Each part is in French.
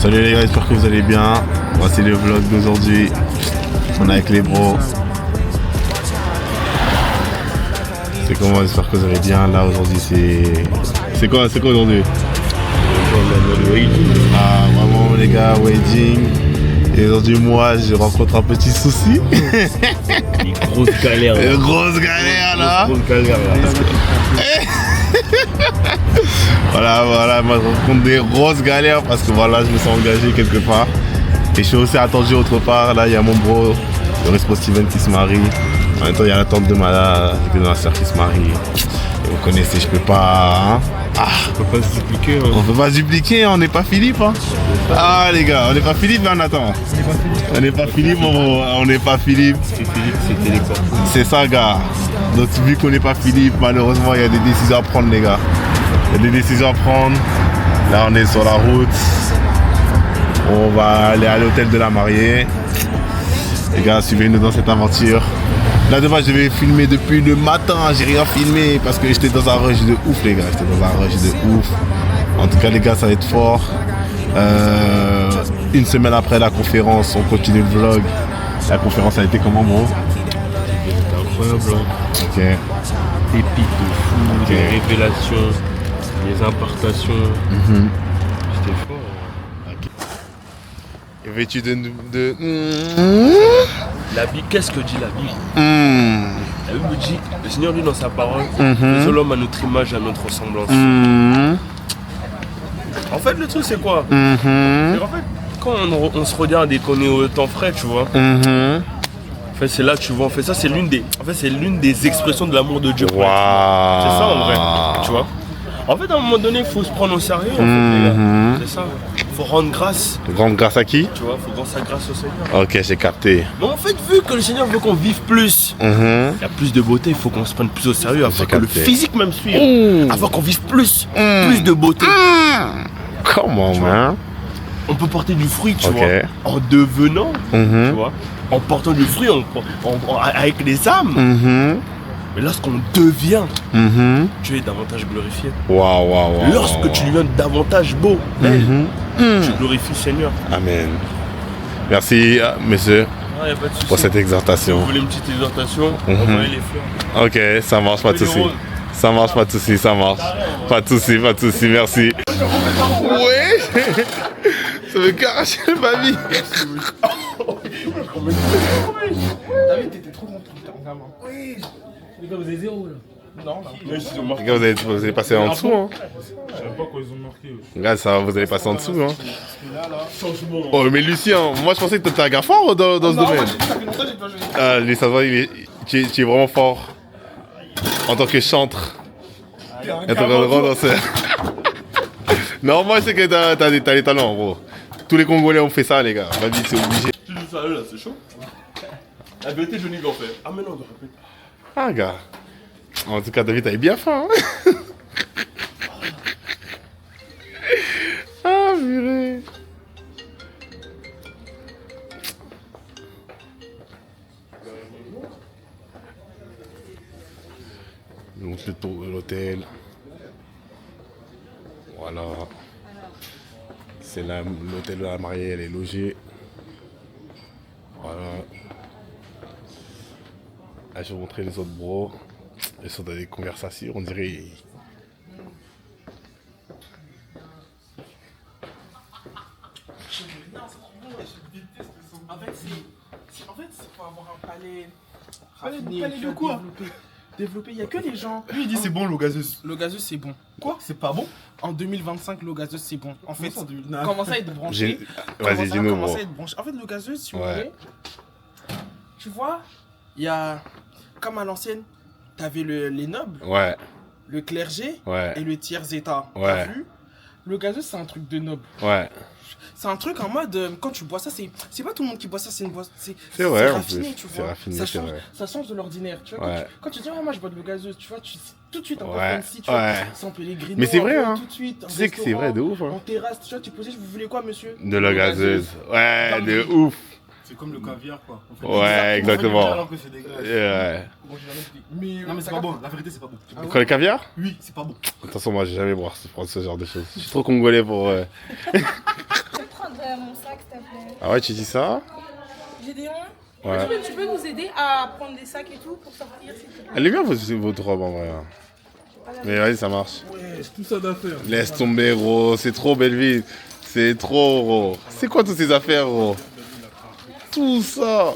Salut les gars, j'espère que vous allez bien. Voici le vlog d'aujourd'hui. On est avec les bros. C'est comment? J'espère que vous allez bien. Là aujourd'hui c'est quoi aujourd'hui? Ah vraiment les gars, wedding. Et aujourd'hui moi je rencontre un petit souci. Une grosse galère là. Une grosse galère là. Grosse galère là. Voilà, moi je rencontre des grosses galères parce que voilà, je me suis engagé quelque part. Et je suis aussi attendu autre part. Là, il y a mon bro, le Respo Steven qui se marie. En même temps, il y a la tante de ma soeur qui se marie. Et vous connaissez, je peux pas. Hein. On peut pas se dupliquer. Hein. On peut pas se dupliquer, on n'est pas Philippe. Hein. Ah les gars, on n'est pas Philippe, mais on attend. On n'est pas Philippe, on n'est pas Philippe. C'est Philippe, c'est Télécom. C'est ça, gars. Donc, vu qu'on n'est pas Philippe, malheureusement, il y a des décisions à prendre, les gars. Il y a des décisions à prendre. Là, on est sur la route. On va aller à l'hôtel de la mariée. Les gars, suivez-nous dans cette aventure. Là, devant, je devais filmer depuis le matin. J'ai rien filmé parce que j'étais dans un rush de ouf, les gars. J'étais dans un rush de ouf. En tout cas, les gars, ça va être fort. Une semaine après la conférence, on continue le vlog. La conférence a été comment, bro? C'était incroyable. Hein. Ok. Des pics de fou, Okay. des révélations, des importations. C'était fort. Et vêtu de... La Bible, qu'est-ce que dit la Bible? La Bible me dit, le Seigneur dit dans sa parole, faisons l'homme à notre image, à notre ressemblance. En fait, le truc c'est quoi? C'est qu'en fait, quand on se regarde et qu'on est au temps frais, tu vois, en fait, c'est là que tu vois, en fait, ça c'est l'une des expressions de l'amour de Dieu. Wow. C'est ça en vrai, tu vois. En fait, à un moment donné, il faut se prendre au sérieux, en fait, les gars. C'est ça. Il faut rendre grâce. Grande grâce à qui? Tu vois, il faut rendre sa grâce au Seigneur. Ok, j'ai capté. Mais en fait, vu que le Seigneur veut qu'on vive plus, il y a plus de beauté, il faut qu'on se prenne plus au sérieux afin que le physique même suive. Afin qu'on vive plus, plus de beauté. Comment, man? On peut porter du fruit, tu Ok. vois, en devenant, tu vois, en portant du fruit avec les âmes. Mais lorsqu'on devient, tu es davantage glorifié. Waouh. Lorsque tu deviens davantage beau, belle, tu glorifies le Seigneur. Amen. Merci, monsieur, Ah, y a pas de souci. pour cette exhortation. Vous voulez une petite exhortation? Envoyez les fleurs. Ok, ça marche, pas de souci. Ça marche, pas de souci, ça marche. Pas de souci, merci. Ouais. Ça veut qu'arracher ma vie. David, t'étais trop content. Oui. Les gars, vous avez 0 là. Non. Les gars, vous allez passer en dessous, hein. Je savais pas quoi ils ont marqué. Regarde, ça, vous allez passer en dessous, hein. Changement. Oh, mais Lucien, moi je pensais que t'étais un gars fort dans ce domaine. Ça fait longtemps que j'ai pas joué. Ah, lui, ça se voit, tu es vraiment fort. En tant que chantre. En tant que grand danseur. Non, moi je sais que t'as des talents, gros. Tous les Congolais ont fait ça, les gars. Vas-y, c'est obligé. Tu joues ça là, c'est chaud. La vérité, Johnny l'en fait. Ah, mais non, on va répéter. Ah, gars. En tout cas, David, t'avais bien faim. Hein. Ah, purée. Donc, le tour de l'hôtel. Voilà. C'est l'hôtel de la mariée, elle est logée. Voilà. Là, je vais vous montrer les autres bros. Ils sont dans des conversations, on dirait. En fait, c'est pour avoir un palais. Palais de quoi? Développé, il n'y a que les gens. Lui il dit c'est bon l'eau gazeuse. L'eau gazeuse c'est bon. Quoi? C'est pas bon? En 2025, l'eau gazeuse c'est bon. En fait, ça, en 2000? commence à être branché. Vas-y, dis-nous, bro. Commence à être branché. En fait, l'eau gazeuse, si vous Ouais. voulez, tu vois, il y a, comme à l'ancienne, t'avais les nobles, Ouais, le clergé ouais, et le tiers état. Ouais. T'as vu? L'eau gazeuse c'est un truc de noble. ouais. C'est un truc en mode, quand tu bois ça, c'est pas tout le monde qui boit ça, c'est vrai, en raffiné, plus. tu C'est vois. raffiné, ça c'est change, vrai. ça change de l'ordinaire, tu vois. Ouais. Quand tu dis, moi je bois de l'eau gazeuse, tu vois, tu sais tout de suite en Ouais, fancy, tu vois, ouais. sans Pellegrino. Mais c'est vrai, hein. Tout de suite, en Tu sais que c'est vrai, de ouf, hein. En terrasse, tu vois, tu posais, vous voulez quoi, monsieur? De la gazeuse. Ouais, de ouf. C'est comme le caviar quoi. En fait, Ouais, exactement. alors que c'est dégueulasse. Ouais. Bon, j'ai jamais dit. Mais, Non mais c'est ça pas capte. bon, la vérité c'est pas bon. Ah ouais. Quoi, le caviar? Oui, c'est pas bon. De toute façon, moi, j'ai jamais prendre ce genre de choses. Je suis trop congolais pour. Je vais prendre sacs, s'il te plaît. Ah ouais, tu dis ça? Gédéon, Ouais. tu peux nous aider à prendre des sacs et tout pour sortir, s'il te plaît? Elle est bien votre robe en vrai. Mais vas-y, ça marche. Ouais, tout ça d'affaires. Laisse tomber, Ro. C'est trop belle vie. C'est trop, Ro. C'est quoi toutes ces affaires, Ro? Tout ça.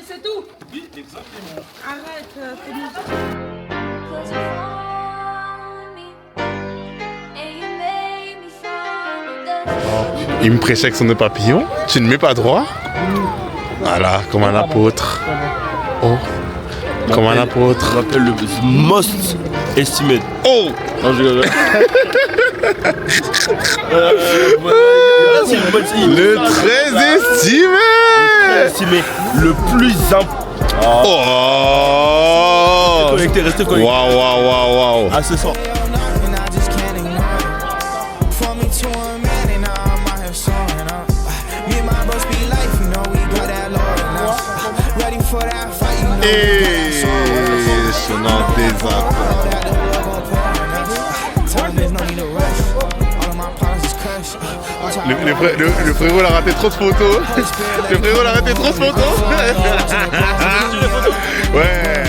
C'est tout? Oui, exactement. Arrête, t'es nul. Il me prêchait avec son nœud papillon. Tu ne mets pas droit? Voilà, comme un apôtre. Oh, comme un apôtre. On appelle le most estimate. Oh! Non, je rigole. Le très estimé! Estimé. Le plus important. Oh! Connecté, restez connecté. Waouh, waouh, waouh, waouh! À ce soir. Et je n'en désaccord. Le frérot l'a raté trop de photos. Le frérot l'a raté trop de photos. Ouais.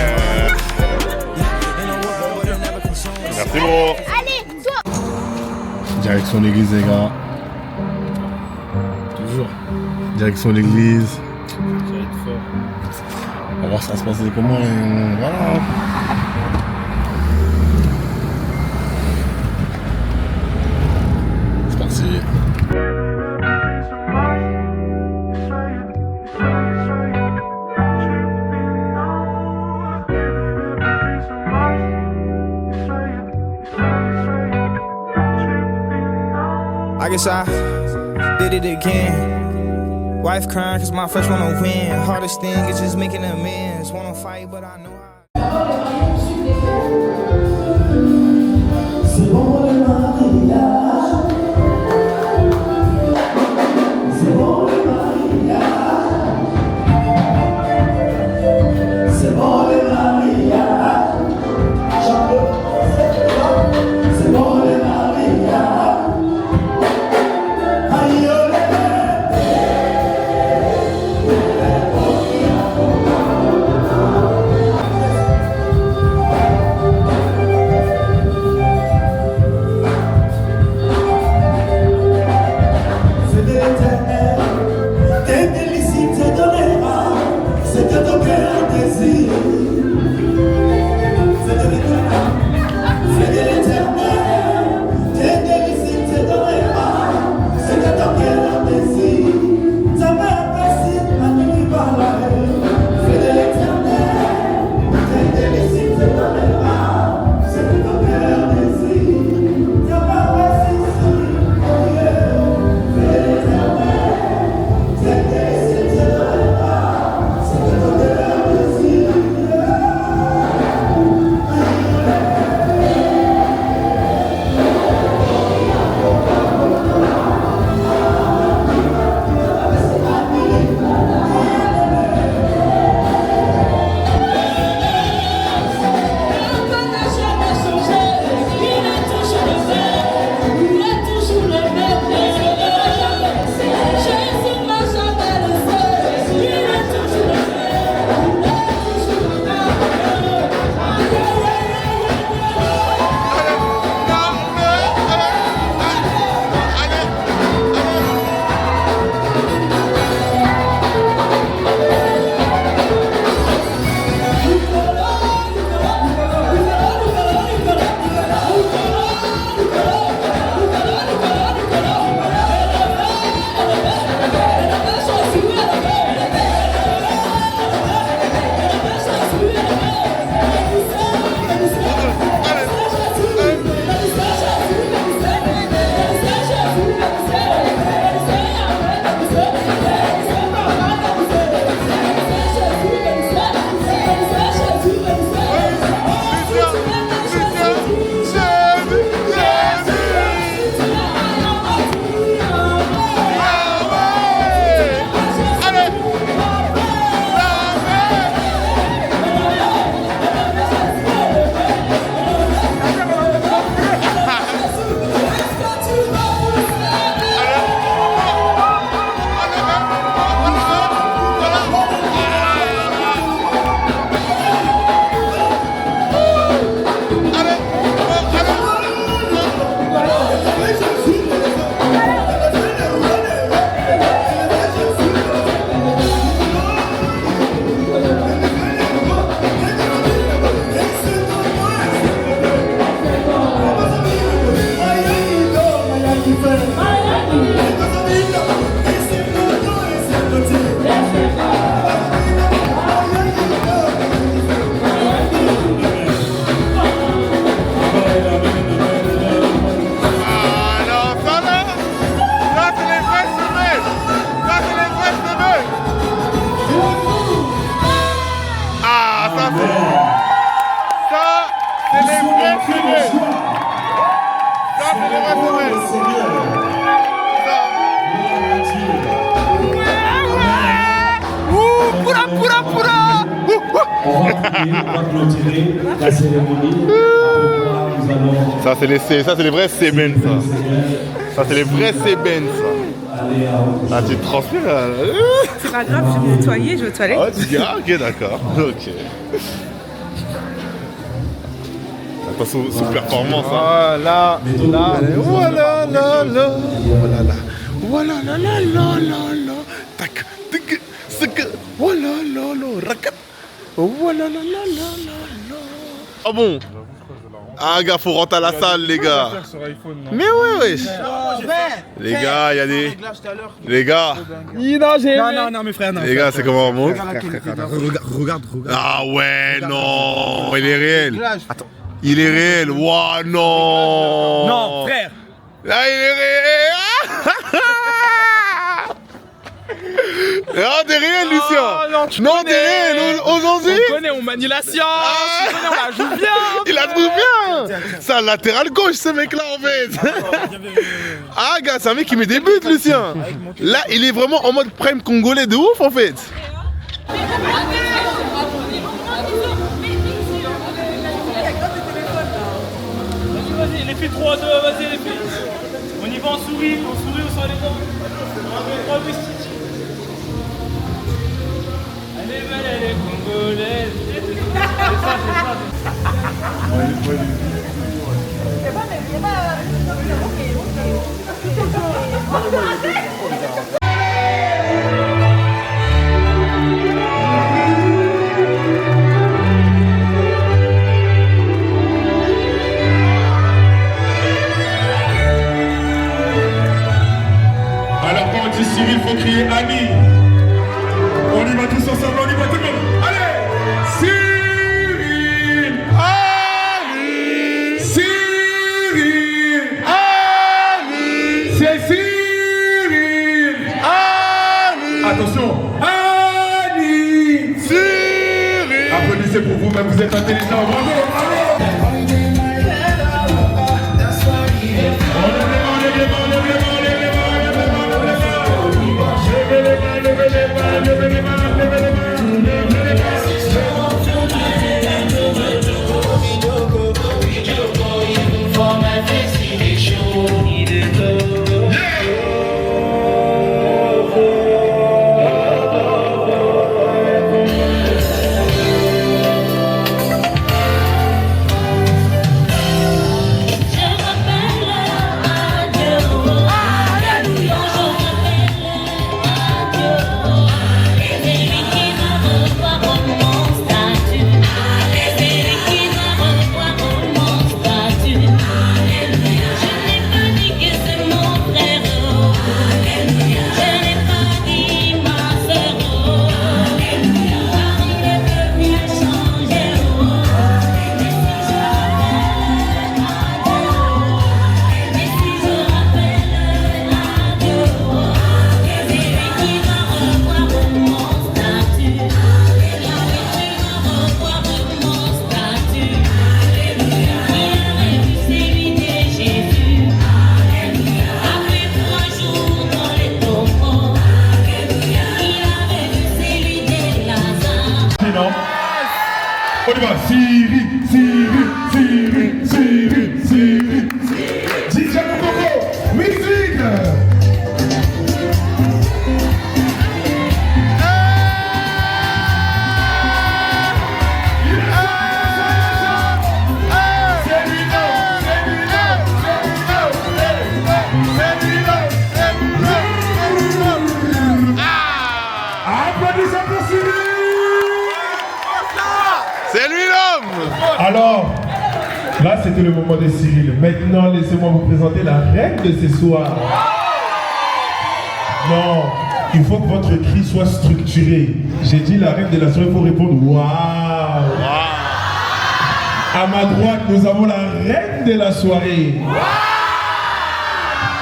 Merci bro. Allez, toi! Direction l'église les gars. Toujours. Direction l'église. Ça va être fort. On va voir ça se passe comment et voilà. C'est parti. I guess I did it again. Wife crying cause my first wanna win. Hardest thing is just making amends. Wanna fight but I know how. On va clôturer la cérémonie. Ça c'est les vrais sébènes ça. Ça c'est les vrais sébènes ça. Ah tu te transpires là. C'est pas grave, je vais me nettoyer, je vais aux toilettes. Ah tu dis ah ok d'accord. Ok. Pas sous performance hein. Voilà tac tic tic voilà racat voilà ah bon. Ah gars, faut rentrer à la salle les gars. Mais ouais. Les gars, il y a des... Les gars. Non, mes frères, non. Les gars, c'est comment on monte? Regarde. Ah ouais, non. Il est réel. Attends. Il est réel. Ouah, non. Non, frère. Là, il est réel. Non, t'es réel, Lucien. Non, t'es réel. Aujourd'hui. On connaît, on manie la science. On la joue bien. Il la trouve bien. C'est un latéral gauche, ce mec-là, en fait. Ah, gars, c'est un mec qui met des buts, Lucien. Là, il est vraiment en mode prime congolais de ouf, en fait. Vas-y, les filles 3, 2, vas-y les filles. On y va en souris, on sort les dents. Elle est belle, elle est congolaise. Alors quand on dit Cyril, faut crier Annie. On y va tous ensemble, on y va tout le monde. Allez, Cyril, Annie, Cyril, Annie, c'est Cyril, Annie. Attention, Annie, Cyril. Applaudissez pour vous-même, vous êtes intelligents. Bravo. On y va, Cyril, Cyril, Cyril, Cyril, Cyril, Cyril. DJ Coco, musique. Applaudissez pour Cyril. C'est lui l'homme. Alors, là c'était le moment de Cyril. Maintenant, laissez-moi vous présenter la reine de ce soir. Non, il faut que votre cri soit structuré. J'ai dit la reine de la soirée, il faut répondre waouh. À ma droite, nous avons la reine de la soirée.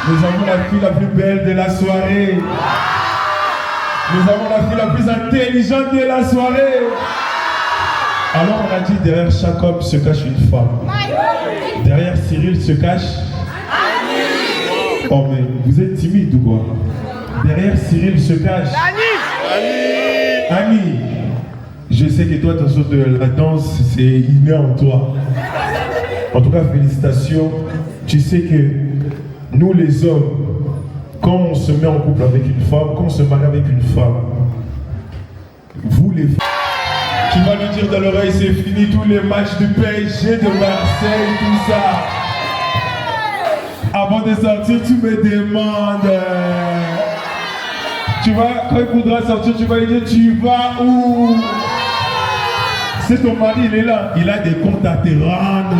Nous avons la fille la plus belle de la soirée. Nous avons la fille la plus intelligente de la soirée. Alors on a dit derrière chaque homme se cache une femme. Derrière Cyril se cache Annie. Oh mais vous êtes timide ou quoi? Derrière Cyril se cache. Annie, je sais que toi, ta chose de la danse, c'est inné en toi. En tout cas, félicitations. Tu sais que nous les hommes, quand on se met en couple avec une femme, quand on se marie avec une femme, vous les femmes, qui va nous dire dans l'oreille, c'est fini tous les matchs du PSG, de Marseille, tout ça. Avant de sortir, tu me demandes. Tu vas, quand il voudra sortir, tu vas lui dire, tu vas où? C'est ton mari, il est là. Il a des comptes à te rendre.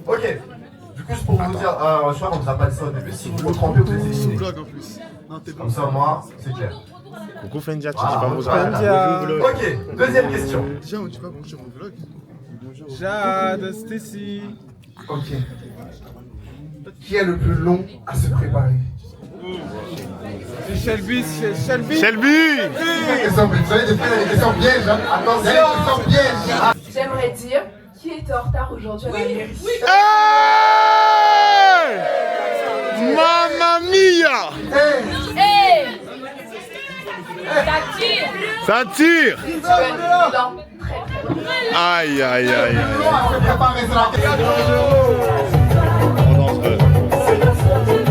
Ok, du coup, c'est pour vous dire, je crois qu'on ne vous a pas dit ça au début, si vous vous trompez, vous êtes éliminé. Comme ça, moi, c'est clair. Coucou Fendia, tu dis Ah, pas bonjour. Ok, deuxième question. Déjà, on dit pas bonjour mon vlog. Jade, Stacy. Ok. Qui est le plus long à se préparer? C'est Shelby, Shelby. Shelby! Vous savez, des fois, il y a des questions pièges. Hein. Attention, il y a des questions pièges. J'aimerais dire qui était en retard aujourd'hui à la mairie. Hey! Mamma mia! Hey! Ça tire! Ça tire! Tu peux être prudent. Très très long. Aïe aïe aïe aïe. On se préparer, c'est la question. On danserait. C'est que ça fait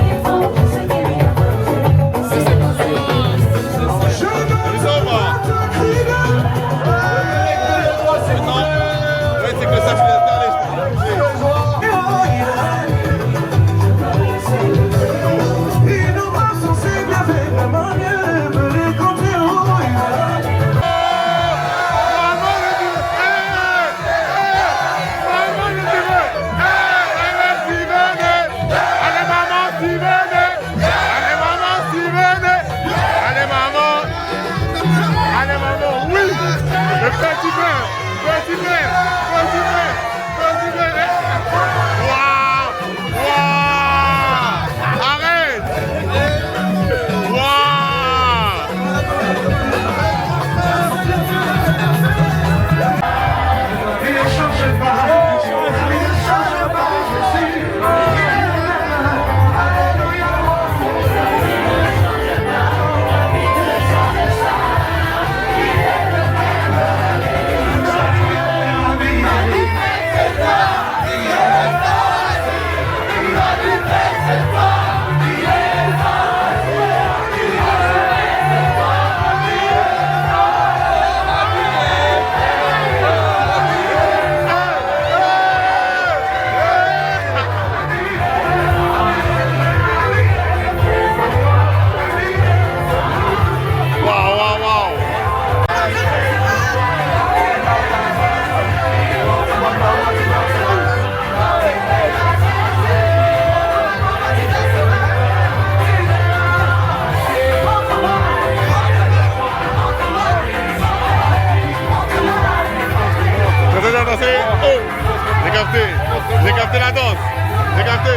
J'ai capté la danse. J'ai capté.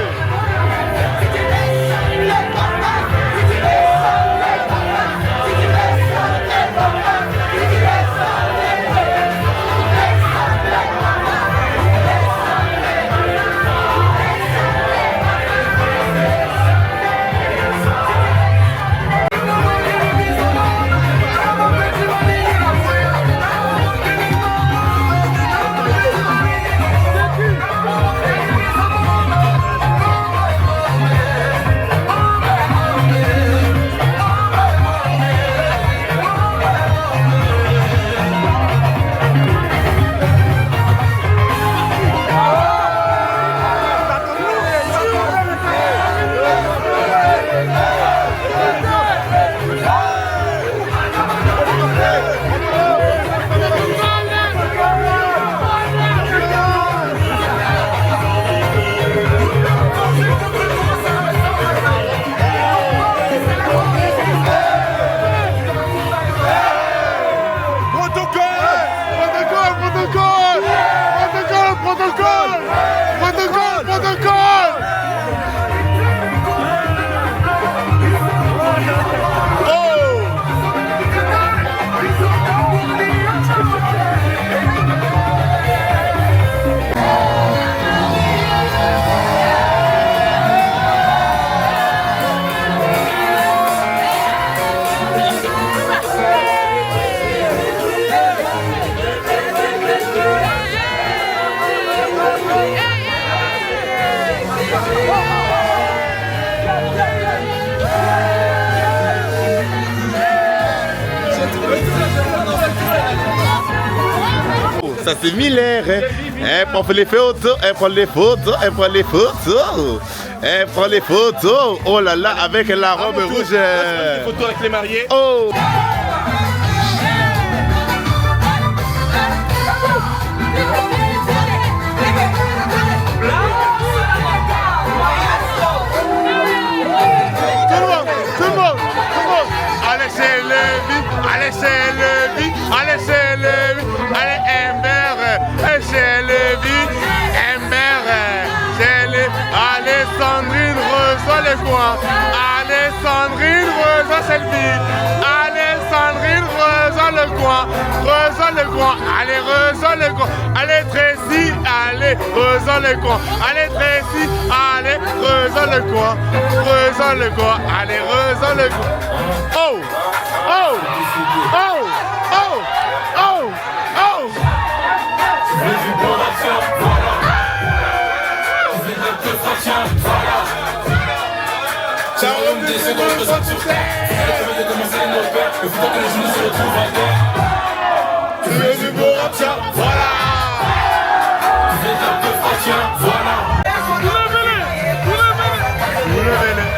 ça c'est Miller. Elle prend les photos, elle prend les photos, elle prend les photos. Elle prend les photos. Oh là là, avec la robe rouge. Des photos avec les mariés. Oh. Allez, c'est le vie, allez, c'est le vie, allez, Amber, c'est le vie, Amber, c'est le, allez, Sandrine, reçoit le coin, allez, Sandrine, reçoit selfie, allez, Sandrine, reçoit le coin, allez, reçoit le coin, allez, Tracy, allez, reçoit le coin, allez, Tracy, allez, reçoit le coin, allez, reçoit le coin, oh! Oh! Oh! Oh! Oh! Oh! Ça remet des secondes sur terre. De commencer nos pères, il faut que les genoux se retrouvent à terre. Tu veux du beau rap, tiens, voilà. Tu veux d'un peu frais, tiens, voilà. Vous levez-les.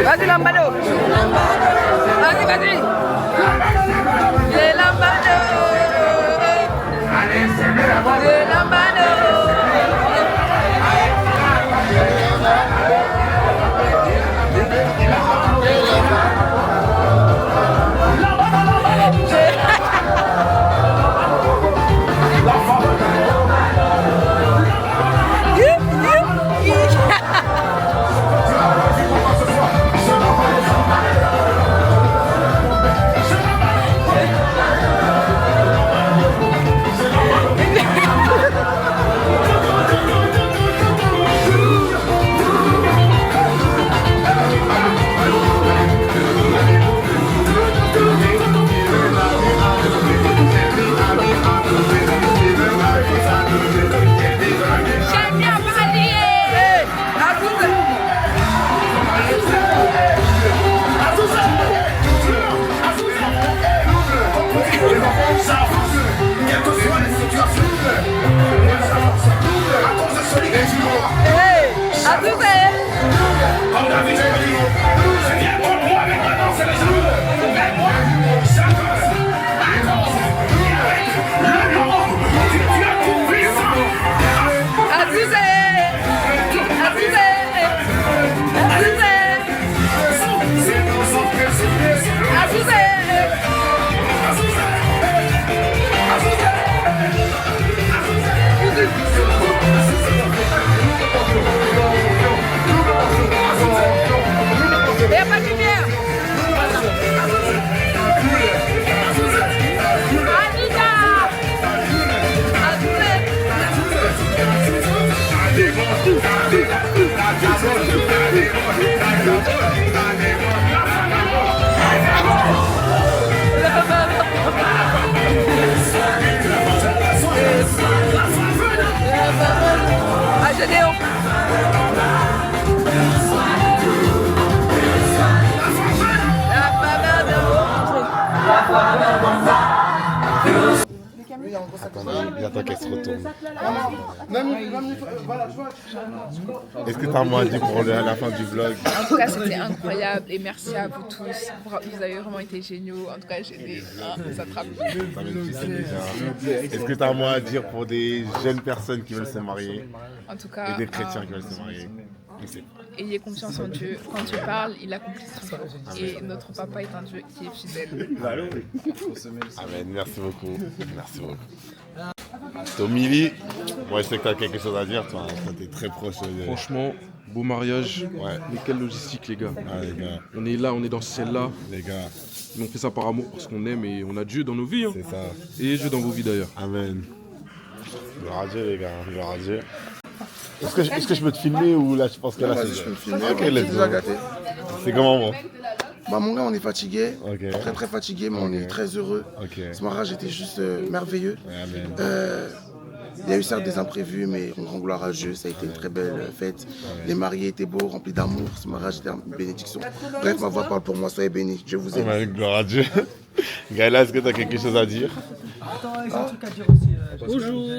Vas-y Lambado. Vas-y, vas-y. Les Lambado. Les Lambado. Attendez, j'attends qu'elle se retourne. Voilà, tu vois. Est-ce que tu as un mot à dire pour la fin du vlog? En tout cas, c'était incroyable et merci à vous tous. Vous avez vraiment été géniaux. En tout cas, j'ai des attrapes. Est-ce que tu as un mot à dire pour des jeunes personnes qui veulent se marier? En tout cas, et des chrétiens qui veulent se marier? Ayez confiance en Dieu. Quand Dieu parle, il accomplit toujours. Et notre papa est un Dieu qui est fidèle. Amen, merci beaucoup. Merci beaucoup. Tomili, moi je sais que tu as quelque chose à dire, toi t'es très proche. Franchement, beau mariage. Ouais. Mais quelle logistique, les gars. Ah, les gars. On est là, on est dans ce ciel-là. Les gars. On fait ça par amour parce qu'on aime et on a Dieu dans nos vies. Hein. C'est ça. Et Dieu dans vos vies d'ailleurs. Amen. Gloire à Dieu, les gars. Gloire à Dieu. Est-ce que je peux te filmer ou là je pense que là c'est... Je peux me filmer, Ok, je let's suis déjà go. gâté. C'est comment moi? Bah mon gars, on est fatigué, Ok. très très fatigué, mais on est très heureux. Ok. Ce mariage était juste merveilleux. Ouais, amen. Il y a eu certes des imprévus, mais on rend gloire à Dieu. Ça a été une très belle fête. Les mariés étaient beaux, remplis d'amour. Ce mariage était une bénédiction. Bref, ma voix parle pour moi. Soyez bénis. Dieu vous aime. Amen, gloire à Dieu. Gaëla, est-ce que tu as quelque chose à dire? Attends, j'ai un truc à dire aussi. Bonjour,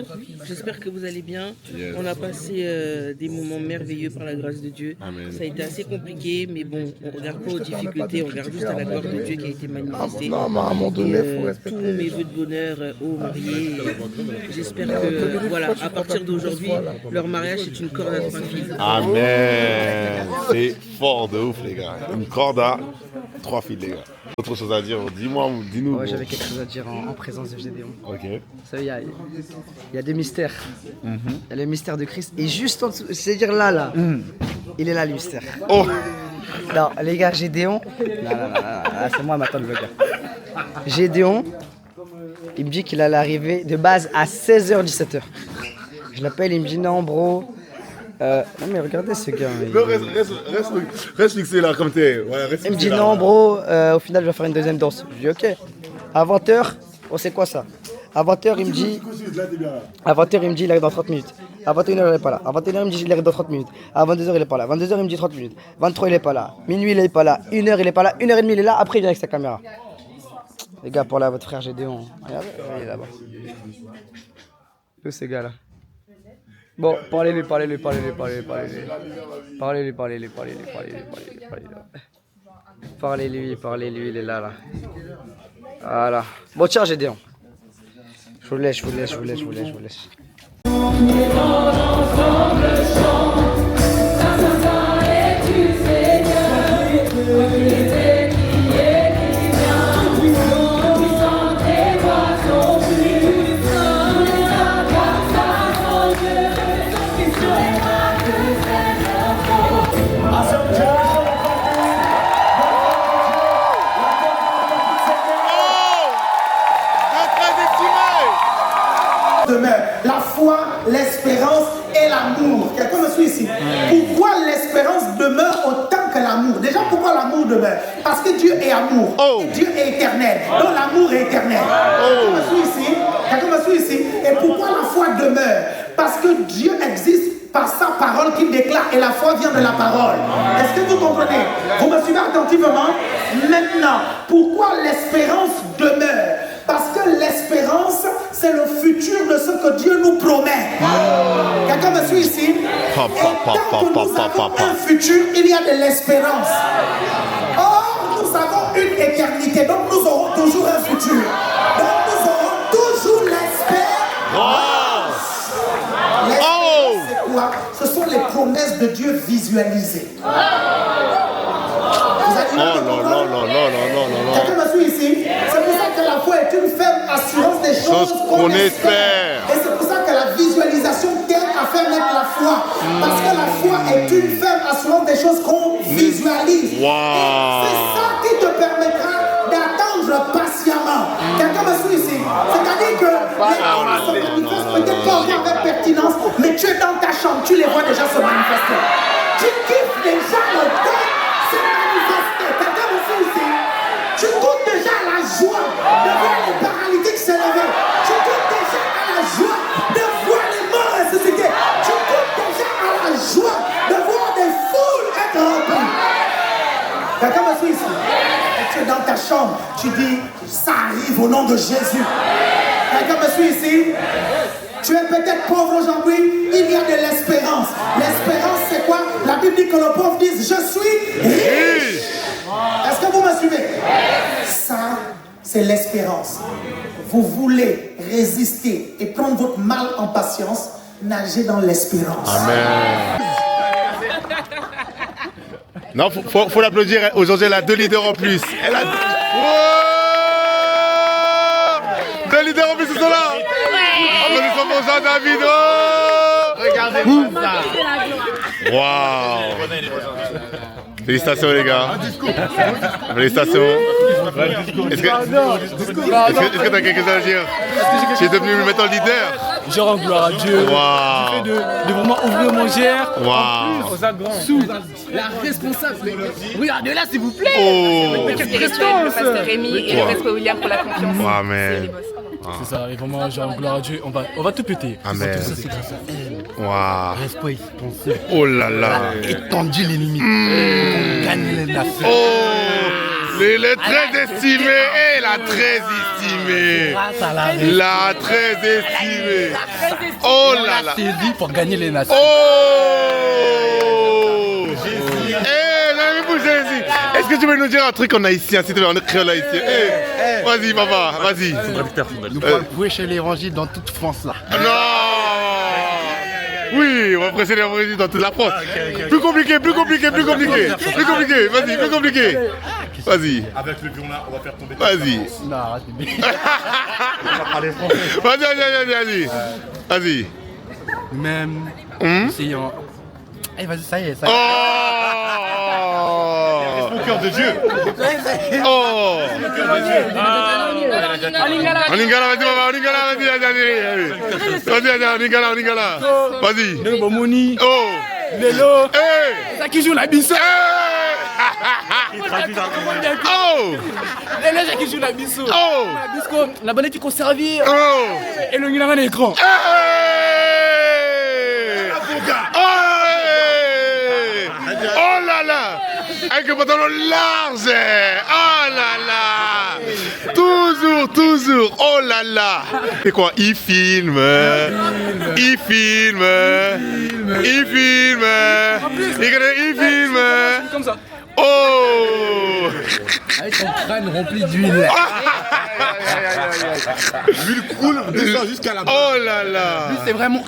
j'espère que vous allez bien. Yes. On a passé des moments merveilleux par la grâce de Dieu. Amen. Ça a été assez compliqué, mais bon, on ne regarde pas aux difficultés, on regarde juste à la gloire de Dieu qui a été manifestée. Non, mais à un moment donné, il faut respecter. Tous mes vœux de bonheur aux mariés. J'espère que, voilà, à partir d'aujourd'hui, leur mariage est une corde à 3 fils. Amen. C'est fort de ouf, les gars. Une corde à 3 fils, les gars. Autre chose à dire, dis-nous. Ouais, j'avais quelque chose à dire en présence de Gédéon. Ok. Vous savez, il y a des mystères. Il y a le mystère de Christ. Et juste en dessous, c'est-à-dire là, il est là le mystère. Oh. Non, les gars, Gédéon. Là, c'est moi maintenant le vlogger. Gédéon, il me dit qu'il allait arriver de base à 16h, 17h. Je l'appelle, il me dit non, bro. Non mais regardez ce gars. Non, reste fixé là comme t'es. Ouais, il me dit non bro, au final je vais faire une deuxième danse. Je dis ok. À 20h, oh c'est quoi ça? À 20h il me dit. À 20h il me dit il arrive dans 30 minutes. À 21h il est pas là. À 21h il me dit il arrive dans 30 minutes. À 22h il est pas là. 22h il me dit 30 minutes. 23h il est pas là. Minuit il est pas là. 1h il est pas là. 1h30 il est là. Après il vient avec sa caméra. Les gars, pour là votre frère Gédéon. Regardez, il est là-bas. Où ces gars là? Bon, parlez-lui. Parlez-lui, il est là. Voilà. Bon, tiens, Gédéon. Je vous laisse. Demeure la foi, l'espérance et l'amour. Quelqu'un me suit ici? Pourquoi l'espérance demeure autant que l'amour? Déjà, pourquoi l'amour demeure? Parce que Dieu est amour. Et Dieu est éternel. Donc l'amour est éternel. Quelqu'un me suit ici? Et pourquoi la foi demeure? Parce que Dieu existe par sa parole qu'il déclare et la foi vient de la parole. Est-ce que vous comprenez? Vous me suivez attentivement? Maintenant, pourquoi l'espérance demeure? Parce que l'espérance, c'est le futur de ce que Dieu nous promet. Quelqu'un me suit ici? Et tant que nous avons un futur, il y a de l'espérance. Or, nous avons une éternité, donc nous aurons toujours un futur. Donc nous aurons toujours l'espérance. L'espérance, c'est quoi? Ce sont les promesses de Dieu visualisées. Quelqu'un me suit ici? C'est pour ça que la foi est une ferme assurance des choses qu'on espère. Et c'est pour ça que la visualisation t'aide à faire naître la foi. Parce que la foi est une ferme assurance des choses qu'on visualise. Et c'est ça qui te permettra d'attendre patiemment. Quelqu'un me suit ici? C'est-à-dire que les choses se manifestent peut-être pas avec pertinence, mais tu es dans ta chambre, tu les vois déjà se manifester. Tu kiffes déjà le temps. Quelqu'un me suit ici? Tu goûtes déjà à la joie de voir les paralytiques se lever. Tu goûtes déjà à la joie de voir les morts ressusciter. Tu goûtes déjà à la joie de voir des foules être remplies. Quelqu'un me suit ici? Et tu es dans ta chambre, tu dis, ça arrive au nom de Jésus. Quelqu'un me suit ici? Tu es peut-être pauvre aujourd'hui, il y a de l'espérance. L'espérance, c'est quoi? La Bible dit que le pauvre dise, je suis riche. Est-ce que vous me suivez? Ça, c'est l'espérance. Vous voulez résister et prendre votre mal en patience, nagez dans l'espérance. Amen. Non, faut l'applaudir. Aujourd'hui, elle a 2 leaders en plus. Elle a... Oh, 2 leaders en plus, ils sont là. Applaudissements pour Jean-David. Oh, regardez-moi ça. Waouh. Félicitations les gars. Félicitations. Est-ce que tu as quelque chose à dire? Tu es devenu maintenant leader. Je rends gloire à Dieu. Wow. De vraiment ouvrir mon gère. Wow. En plus, sous la responsable. Regardez-là s'il vous plaît. Oh. Le pasteur Rémi et le pasteur William pour la confiance. Amen. C'est ça, et vraiment, je rends gloire à Dieu. On va tout péter. Amen. Tout ça, c'est grâce à elle. Wow. Respect, pensée. Oh là là. Étendu les limites. On gagne les nations. Oh, les très estimés et la très estimée. La très estimée. Oh là là. Saisie pour gagner les nations. Oh. Est-ce que tu veux nous dire un truc en haïtien, s'il te plaît, en créole haïtien? Vas-y, papa, vas-y. Nous pouvons prêcher l'évangile dans toute France là. Non. Oui, on va prêcher l'évangile dans toute la France. Plus compliqué, plus compliqué, plus compliqué. Plus compliqué, vas-y, plus compliqué. Vas-y. Avec le violon, on va faire tomber. Vas-y. Non, arrêtez. Vas-y. Vas-y. Même. Essayons. Eh, vas-y, ça y est, ça y est. Oh. Au cœur de Dieu. Oh. Oningala, vas-y, papa, Oningala, vas-y. Bomoni. Oh. Lelo. Hey. Ça qui joue la bisse. Oh. Lelo, ça qui joue la bisse. Oh. La bisse, la bonne qui conserve. Oh. Et le Nina l'écran. Oh là là. Avec le pantalon large. Oh là là. Toujours. Oh là là. C'est quoi? Il filme. Comme ça. Oh. Avec son crâne rempli d'huile. L'huile coule, descend jusqu'à la base. Oh là là. Lui, c'est vraiment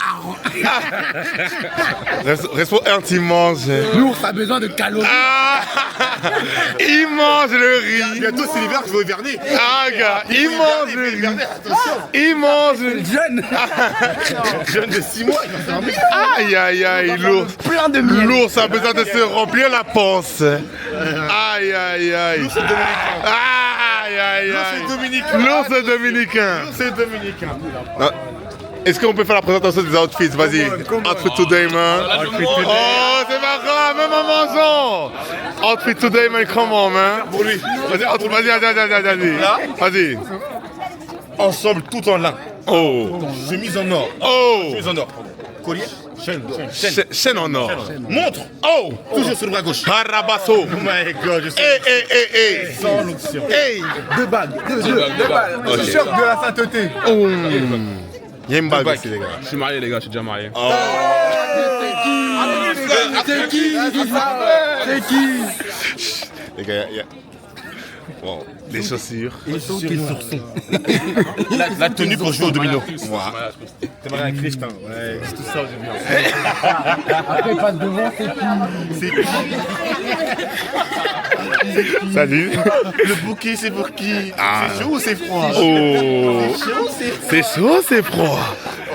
Reste intime, mange. L'ours a besoin de calories. Il mange le riz. Bientôt, c'est l'hiver que je vais hiverner. Ah, gars, il mange le riz. Il mange le jeune. Jeune de 6 mois, il va faire un mec. Aïe, l'ours. Plein de miel. L'ours a besoin de se remplir la panse. Aïe. L'ours est dominicain. L'ours est dominicain. Non. Est-ce qu'on peut faire la présentation des outfits? Vas-y. Outfit today, man. Oh, c'est marrant, même en mangeant. Outfit today, man. Come on, man. Vas-y. Vas-y. Ensemble, tout en lin. Oh. Chemise en or. Oh. Chemise en or. Collier. Chaîne en or. Montre. Oh. Toujours sur le bras gauche. Carabasso. Oh my god, je sais. Sans l'onction. Hey. 2 bagues. 2 balles. Okay. T-shirt de la sainteté. Oh. Il y a une bague aussi, les gars. Je suis marié, les gars, je suis déjà marié. Oh. C'est qui? Les gars, il y a... Bon, les chaussures. La tenue pour jouer au domino. T'es marié avec Christin. Ouais, c'est tout ça, j'ai bien. Après, passe devant, c'est qui? Salut. Le bouquet, c'est pour qui? C'est chaud ou c'est froid? Oh. C'est chaud, c'est froid.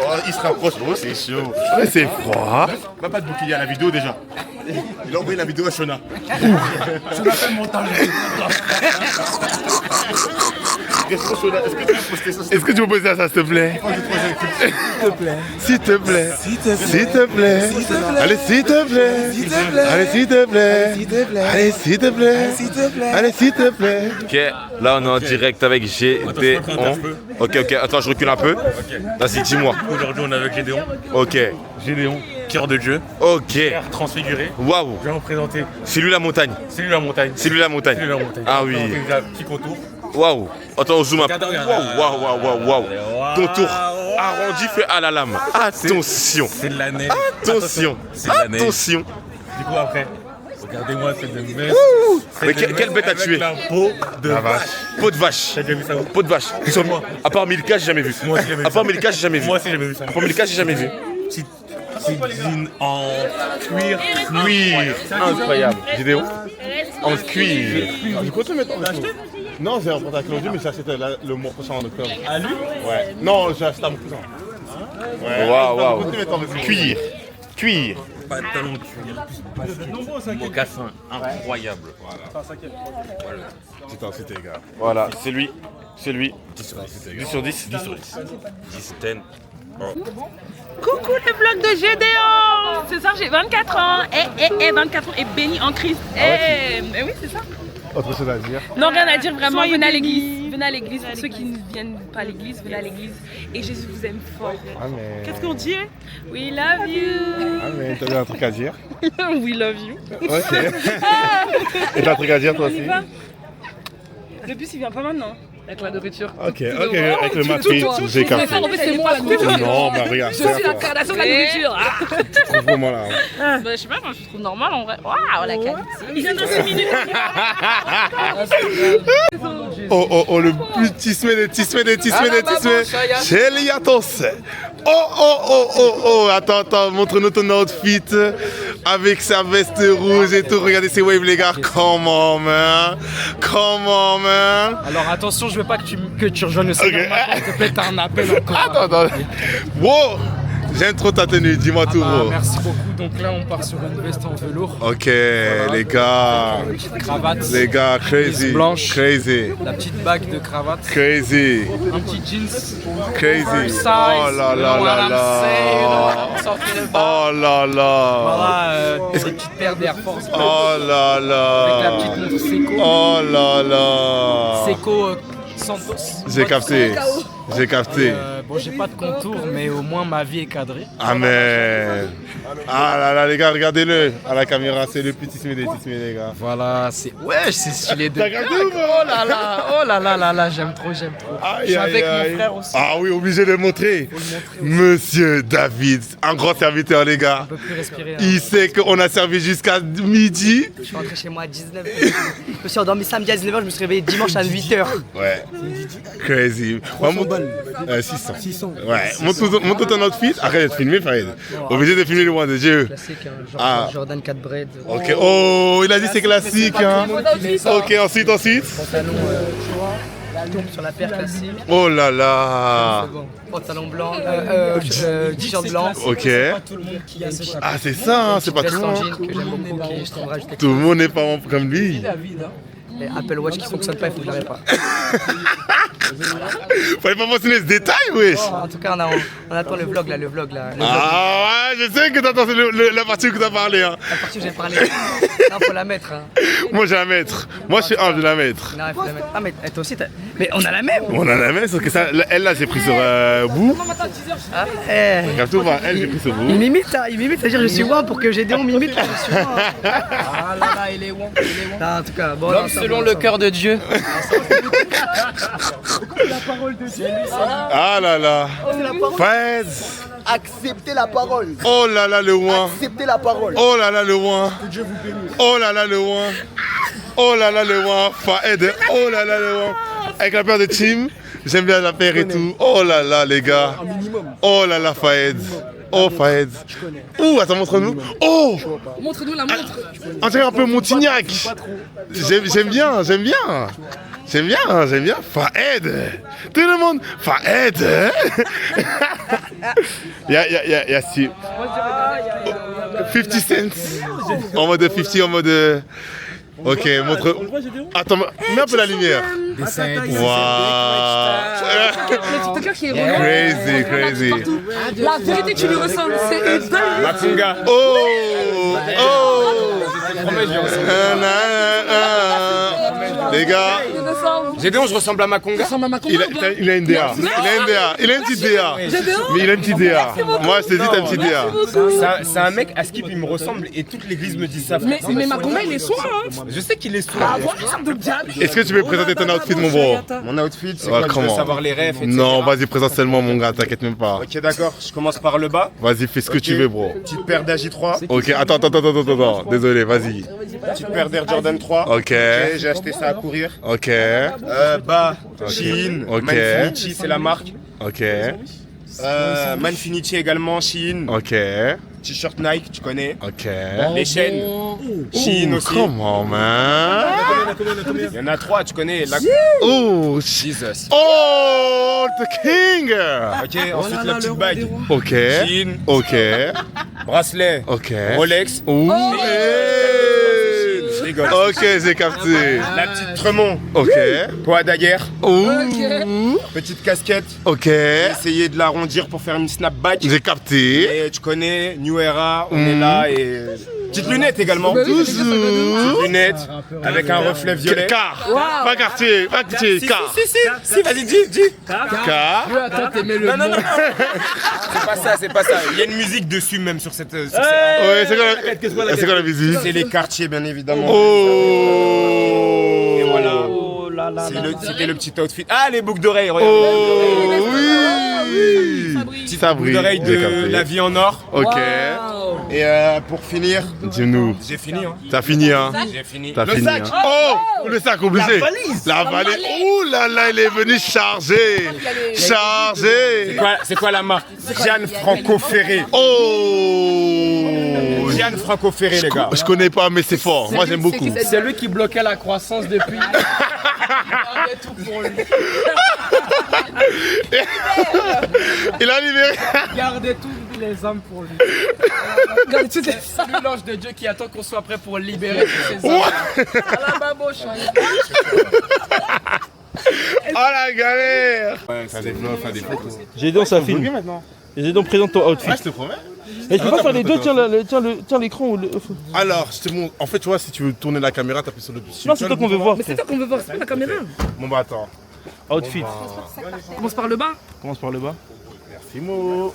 Oh, il se rapproche, oh, c'est chaud. Ouais, c'est froid. Pas de bouquet, il y a la vidéo déjà. Il a envoyé la vidéo à Shona. Shona fait le montage. Est-ce que tu peux poster ça, s'il te plaît? S'il te plaît. Allez, s'il te plaît. Ok, là on est en direct avec Gédéon. Ok, attends, je recule un peu. Vas-y, dis-moi. Aujourd'hui on est avec Gédéon. Ok. Gédéon, cœur de Dieu. Ok. Cœur transfiguré. Waouh. Je vais vous présenter. C'est lui la montagne. Ah oui. Petit contour. Waouh. Attends, on zoome un peu. Regarde. Waouh. Ton tour. Arrondi fait à la lame. Attention. C'est de l'année. Attention. C'est de l'année. Attention. Du coup, après, regardez-moi cette bête. Mais quelle bête a tué? Peau de vache. Peau de vache. T'as déjà vu ça où? Peau de vache. Sur moi. À part Milka, j'ai jamais vu. Moi aussi, j'ai jamais vu À part ça. Milka, j'ai jamais vu. Moi aussi, j'ai jamais vu ça. À part Milka, j'ai jamais vu. Petite jean en cuir. Cuir. Incroyable. Vidéo. En cuir. Du coup, tu mets ton Non, j'ai rencontré avec Claudio, mais j'ai acheté le mois prochain en octobre. À lui? Ouais. Non, j'ai acheté à mon cousin. Ouais. Waouh. Cuir. Cuir. Pantalon cuir. Mocassin. Incroyable. Putain, c'était gars. Voilà, c'est lui. C'est lui. 10 sur 10. 10 sur 10. 10 sur 10. 10, 10. Oh. Coucou le vlog de Gédéon. Ce soir j'ai 24 ans. 24 ans et béni en Christ. Oui, c'est ça. Autre chose à dire? Non, rien à dire vraiment. Venez à l'église. Venez à l'église. Pour ceux qui ne viennent pas à l'église, venez à l'église. Et Jésus vous aime fort. Amen. Qu'est-ce qu'on dit? We love you. Amen. T'as un truc à dire? We love you. Ok. Et t'as un truc à dire toi aussi? Le bus il vient pas maintenant. Avec la nourriture. Ok, avec le matrice, j'ai capté. C'est moi la nourriture. Non, mais regarde. Je suis l'incarnation de la nourriture. Trouve-moi là. Je sais pas, moi je trouve normal en vrai. Waouh, la qualité. Il vient dans 6 minutes. Oh, le petit tismé. Chez Liatos. Oh, attends, montre-nous ton outfit avec sa veste rouge et tout. Regardez ces waves, les gars. Come on, man. Alors attention, je veux pas que tu rejoignes le Seigneur. S'il te plaît, t'as un appel encore. Attends. Wow. J'aime trop ta tenue, dis-moi tout, bro. Merci beaucoup. Donc là, on part sur une veste en velours. Ok, les gars. Une petite cravate. Les gars, crazy. Blanche. Crazy. La petite bague de cravate. Crazy. Un petit jeans. Crazy. Size, Oh là là là là. Oh là là. Voilà, des petites paires d'Air Force. Oh là là. Avec la petite montre Seiko. Oh là là. Seiko Santos. J'ai capté. Bon, j'ai pas de contour, mais au moins ma vie est cadrée. Amen. Ah là là, les gars, regardez-le à la caméra, c'est le petit Smé, les gars. Voilà, c'est. Ouais, c'est stylé de. T'as regardé ou pas? Oh là là, j'aime trop. Je suis avec mon frère aussi. Ah oui, obligé de le montrer. Monsieur David, un grand serviteur, les gars. On peut plus respirer. Il sait qu'on a servi jusqu'à midi. Je suis rentré chez moi à 19h. Je me suis endormi samedi à 19h, je me suis réveillé dimanche à 8h. Ouais. Crazy. 600. Ouais. Montre ton outfit. Arrête de filmer, Farid. Obligé de filmer le loin de Dieu. Classique, hein. Jordan 4 bread. Ok. Oh, il a dit c'est classique. Hein. Ok, ensuite. Pantalon, tombe sur la paire classique. Oh là là. Pantalon blanc, t-shirt blanc. Ok. Ah, c'est ça, hein, c'est pas tout le monde. Que j'aime beaucoup, qui je trouve rajouter. Tout le monde n'est pas comme lui. Les Apple Watch qui fonctionnent pas, il faut que je les répare. Fallait pas mentionner ce détail, wesh. En tout cas, on attend le vlog là. Ah ouais, je sais que t'attends la partie où t'as parlé. Hein. La partie où j'ai parlé. Non, faut la mettre. Hein. Moi, je vais la mettre. Moi, je suis un, je vais la mettre. Non, il faut la mettre. Ah, mais toi aussi, mais on a la même. On a la même, sauf que ça, elle là, j'ai pris sur Bou. Ah, Regarde-toi, elle, j'ai pris sur Bou. Il m'imite, c'est-à-dire je suis one pour que Gédéon m'imite. Je suis one. Ah là là, il est one. Non, en tout cas, bon. L'homme selon le cœur de Dieu. La parole de Dieu. Ah là là. Faites. Acceptez la parole. Oh là là, le ouin. Acceptez la parole. Oh là là, le ouin. Que Dieu vous bénisse. Oh là là, le ouin. Oh là là, le ouin. Faed. Oh là là, le ouin. Avec la paire de team, j'aime bien la paire et tout. Oh là là, les gars. Oh là là, Faed. Oh, Faed. Ouh, attends, montre-nous. Oh. Montre-nous la montre. On dirait un peu Montignac. J'aime bien. Faed. Tout le monde. Faed. Il y a 50 cents. En mode 50, en mode. Ok, montre. Attends, mets un peu la lumière. Waouh. Le TikToker qui est Crazy. La vérité, tu lui ressembles. C'est une dingue. Matunga. Oh. Les gars, ressemble. Gédéon, je ressemble à Makonga. Il a une DA. Il a une petite DA. Mais il a une petite DA. Moi, je te dis, t'as une petite DA. C'est un mec, à Skip, il me ressemble et toute l'église me dit ça. Mais Makonga, il est soin, hein. Je sais qu'il est soin. Ah, voilà, de diable. Est-ce que tu peux présenter ton outfit, mon bro? Mon outfit, c'est quoi? Tu veux savoir les refs, etc. Non, vas-y, présente seulement, mon gars, t'inquiète même pas. Ok, d'accord, je commence par le bas. Vas-y, fais ce que tu veux, bro. Petite paire d'Aj3. Ok, attends. Désolé, vas-y. Petite paire d'Air Jordan 3. Ok. J'ai acheté ça à courir. Ok. Bas, Shein. Ok. Manfinity, c'est la marque. Ok. Manfinity également, Shein. Ok. T-shirt Nike, tu connais. Ok. Les chaînes, Shein aussi. Comment, man? Il y en a 3, tu connais. Oh, Jesus. Oh, the king. Ok, ensuite la petite bague. Ok. Shein. Ok. Bracelet. Ok. Rolex. Ouh. Je rigole. Ok, j'ai capté. La petite Tremont. Ok. Poids daguerre. Ouh. Petite casquette. Ok. Essayer de l'arrondir pour faire une snapback. J'ai capté. Et tu connais, New Era, on est là et... Petite lunette également. Petite lunette avec un reflet violet. Car. Pas quartier, car. Si, vas-y, dis. Car. Attends, t'aimais le Non. C'est pas ça. Il y a une musique dessus même sur cette... Ouais, c'est quoi la musique? C'est les quartiers, bien évidemment. Oh. Et voilà. C'était le petit outfit. Ah, les boucles d'oreilles, regarde. Oh, oui. Petite boucle d'oreilles de la vie en or. Ok. Et pour finir, dis-nous. J'ai fini, hein. T'as fini, hein. J'ai fini. T'as Le fini, sac. hein. Oh, le sac obligé. La valise. Ouh là là, il est venu chargé. Chargé. C'est quoi la marque? Jeanne Franco Ferré. Oh. Jeanne Franco Ferré, les gars. Je connais pas, mais c'est fort. Moi, j'aime beaucoup. C'est lui qui bloquait la croissance depuis. Il tout pour lui. Il a libéré. Gardez tous les hommes pour lui. C'est lui l'ange de Dieu qui attend qu'on soit prêt pour libérer tous ces hommes. À la babouche. Oh la galère. Ouais, ça développe, ça développe. Gédéon, ça filme. Gédéon, présente ton outfit. Ouais, je te promets. Et tu peux pas faire les deux, tiens l'écran ou le... Alors, je te montre. En fait, tu vois, si tu veux tourner la caméra, t'appuies sur le dessus. Non, c'est toi qu'on veut voir. Mais c'est toi qu'on veut voir, c'est pas la caméra. Bon bah attends. Outfit. Commence par le bas. Commence par le bas. Merci Mo.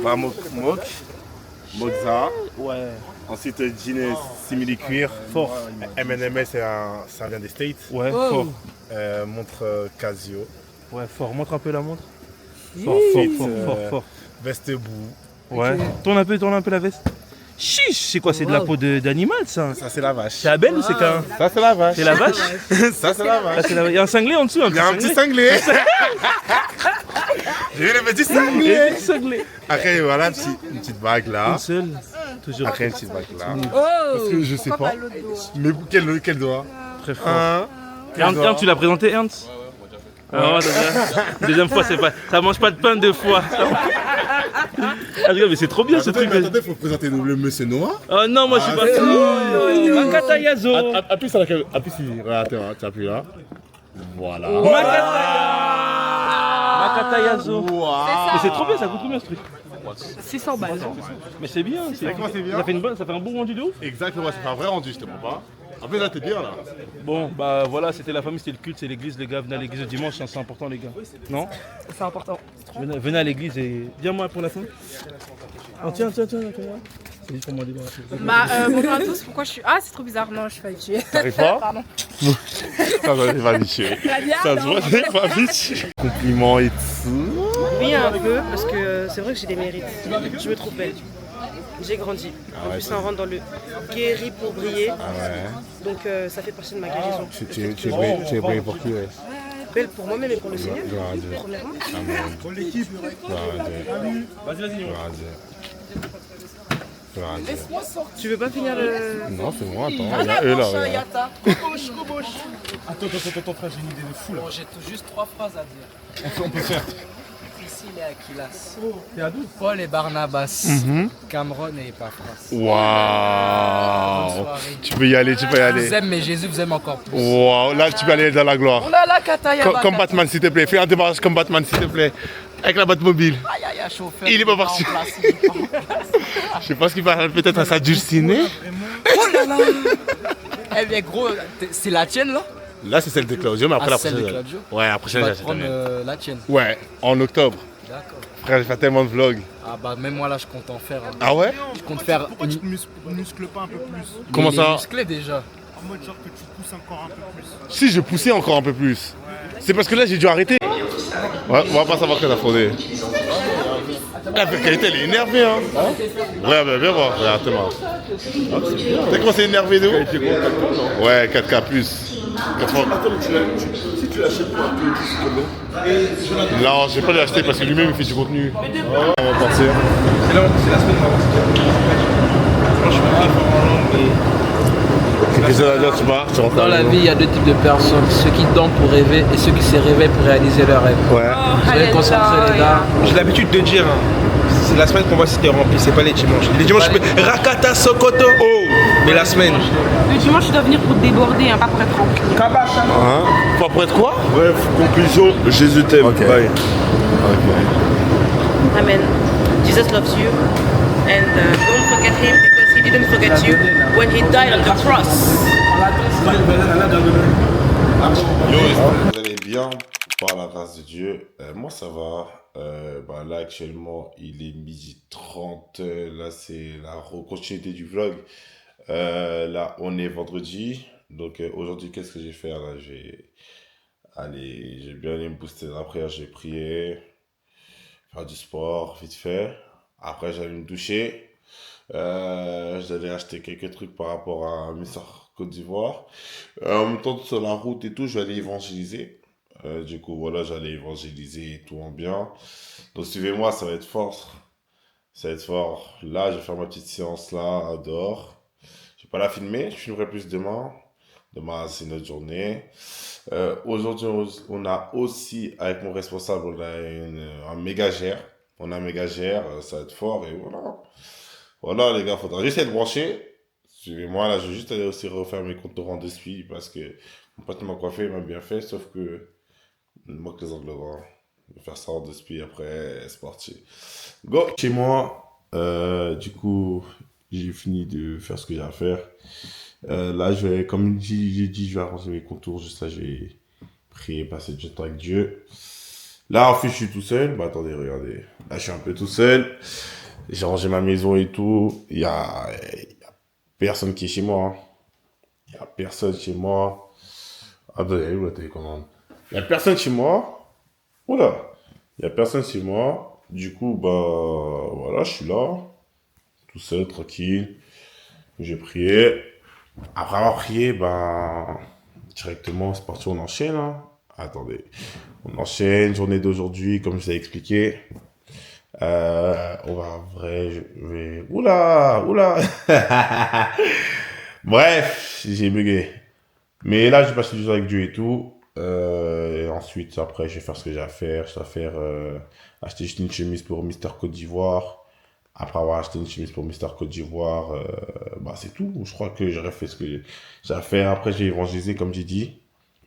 Bah Moxa. Ouais. Ensuite jean simili-cuir. Fort. M&M, ça vient des States. Ouais, fort. Montre Casio. Ouais, fort. Montre un peu la montre. Fort. Veste boue. Ouais. Tourne un peu la veste. Chiche, c'est quoi? C'est de la peau d'animal, ça? Ça, c'est la vache. C'est la belle ou c'est qu'un? Ça, c'est la vache. C'est la vache? Ça, c'est la vache. Il y a un cinglé en dessous. Il y a un petit cinglé. J'ai vu le petit cinglé. Après, voilà, une petite bague là. Une seule. Toujours. Après, une petite bague là. Oh. Parce que je sais pas. Mais quel doigt? Très fort. Ernst, tu l'as présenté, Ernst? Ah, deuxième fois, c'est pas. Ça mange pas de pain deux fois. Ah, regarde, mais c'est trop bien ce truc. Attendez, faut présenter le monsieur Noah. Oh non, moi je suis pas. Makata Yazo. Appuie sur laquelle. Appuie sur. Regarde, tu appuies là. Voilà. Makata Yazo. Mais c'est trop bien, ça coûte combien ce truc? 600 balles. Mais c'est bien. Ça fait un bon rendu de ouf. Exactement, ça fait un vrai rendu, je te prends pas. En plus là, t'es bien là. Bon, bah voilà, c'était la famille, c'était le culte, c'est l'église, les gars. Venez à l'église le dimanche, c'est important, les gars. Non? C'est important. Venez à l'église et. Viens-moi pour la fin. Oh, tiens, la caméra. C'est juste pour moi débarrasser. Bonjour à tous, pourquoi je suis. Ah, c'est trop bizarre, non, je suis pas habituée. T'arrives pas? Pardon. Ça va, t'es pas habitué. Ça se voit, t'es pas habitué. Compliments et tout. Oui, un peu, parce que c'est vrai que j'ai des mérites. Je me trouve belle. J'ai grandi. En plus, ça rentre dans le guéri pour briller. Ah ouais. Donc, ça fait partie de ma guérison. Tu es brillé pour qui, ouais? Belle pour moi-même et pour le Seigneur. Gloire à Dieu. Premièrement. Amen. Pour l'équipe. Gloire à Dieu. Vas-y. Gloire à Dieu. Gloire à Dieu. Tu veux pas finir le... Non, c'est moi, attends. Il y a eux là. Regarde. Attends, frère, j'ai une idée de fou là. Bon, j'ai juste 3 phrases à dire. On peut faire. Priscille et Aquilas. T'es à 12. Paul et Barnabas. Cameron et Epaphras. Waouh. Tu peux y aller. Je vous aime, mais Jésus vous aime encore plus. Waouh, là tu peux aller dans la gloire. Oh là là, Kataya. Comme Batman, s'il te plaît. Fais un démarrage comme Batman, s'il te plaît. Avec la Batmobile. Aïe, chauffeur. Il est pas parti. Je sais pas ce qu'il parle peut-être à sa dulcinée. Oh là là. Eh bien gros, c'est la tienne là? Là, c'est celle de Claudio, mais après Ah, la celle prochaine. de Claudio. Ouais, la prochaine, Tu vas j'achète prendre la mienne. la tienne. Ouais, en octobre. D'accord. Frère, j'ai fait tellement de vlogs. Ah bah même moi là je compte en faire. Ah ouais? Je compte faire. Pourquoi tu te muscles pas un peu plus? Comment ça? Musclé déjà. En mode genre que tu pousses encore un peu plus. Si je poussais encore un peu plus. C'est parce que là, j'ai dû arrêter. Ouais, on va pas savoir qu'elle a fraudé. La qualité, elle est énervée, hein. Ouais, bah viens voir, regarde-moi. T'as commencé à énerver de ouf? Ouais, 4K plus. 80. Si tu l'achètes pour un peu, Non, je vais pas l'acheter parce que lui-même il fait du contenu. On va partir. C'est la semaine franchement, Qu'est-ce que ça veut dire, tu pars? Dans la vie, il y a deux types de personnes, ceux qui dorment pour rêver et ceux qui se réveillent pour réaliser leurs rêves. Ouais. Soyez concentrés les gars. J'ai l'habitude de dire, c'est la semaine qu'on voit si t'es rempli, c'est pas les dimanches. Les dimanches, je fais Rakata Sokoto. Oh. Mais la semaine. Le dimanche, tu dois venir pour déborder, hein, pas pour être rempli. Hein? Pas pour être quoi? Bref, conclusion, Jésus t'aime. Ok. Bye. Amen. Jesus loves you. And don't forget him because he didn't forget you when he died on the cross. Yo, vous allez bien par la grâce de Dieu. Moi ça va. Là actuellement il est 12h30. Là c'est la continuité du vlog. Là on est vendredi. Donc aujourd'hui qu'est-ce que j'ai fait là? J'ai bien allé me booster dans la prière. J'ai prié, faire du sport vite fait. Après j'allais me doucher. J'allais acheter quelques trucs par rapport à Mister Côte d'Ivoire. En même temps sur la route et tout, je vais aller évangéliser. Du coup voilà, j'allais évangéliser et tout en bien. Donc suivez-moi, ça va être fort. Ça va être fort. Là, je vais faire ma petite séance là, dehors. Je vais pas la filmer, je filmerai plus demain. Demain, c'est notre journée. Aujourd'hui, on a aussi, avec mon responsable, on a un mégagère. On a un mégagère, ça va être fort et voilà. Voilà les gars, faudra juste être branché. Suivez-moi, là je vais juste aller aussi refaire mes contours en dessus parce que mon pote m'a coiffé, il m'a bien fait, sauf que il me manque les angles droits. Je vais faire ça en dessus après, c'est parti. Go! Chez moi, du coup, j'ai fini de faire ce que j'ai à faire. Là, je vais, comme j'ai dit, je vais arranger mes contours, juste là, je vais prier, passer du temps avec Dieu. Là, en fait, je suis tout seul. Bah, attendez, regardez. Là, je suis un peu tout seul. J'ai rangé ma maison et tout. Il y a personne qui est chez moi. Il y a personne chez moi. Attendez, où la télécommande? Il y a personne chez moi. Oula. Il y a personne chez moi. Du coup, bah, voilà, je suis là. Tout seul, tranquille. J'ai prié. Après avoir prié, bah, directement, c'est parti, on enchaîne, hein. Attendez. On enchaîne, journée d'aujourd'hui, comme je vous ai expliqué. On va oula. Bref, j'ai bugué. Mais là, j'ai passé du temps avec Dieu et tout. Et ensuite, après, je vais faire ce que j'ai à faire. Je vais acheter une chemise pour Mister Côte d'Ivoire. Après avoir acheté une chemise pour Mister Côte d'Ivoire, bah, c'est tout. Je crois que j'aurais fait ce que j'ai à faire. Après, j'ai évangélisé, comme j'ai dit.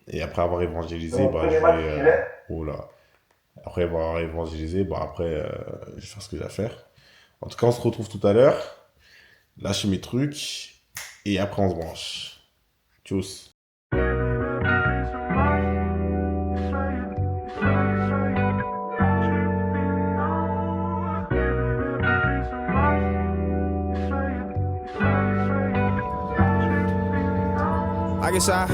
Et après avoir évangélisé, bah, je vais... Après avoir évangélisé, bah, après, je vais faire ce que j'ai à faire. En tout cas, on se retrouve tout à l'heure. Lâchez mes trucs. Et après, on se branche. Tchuss. I guess I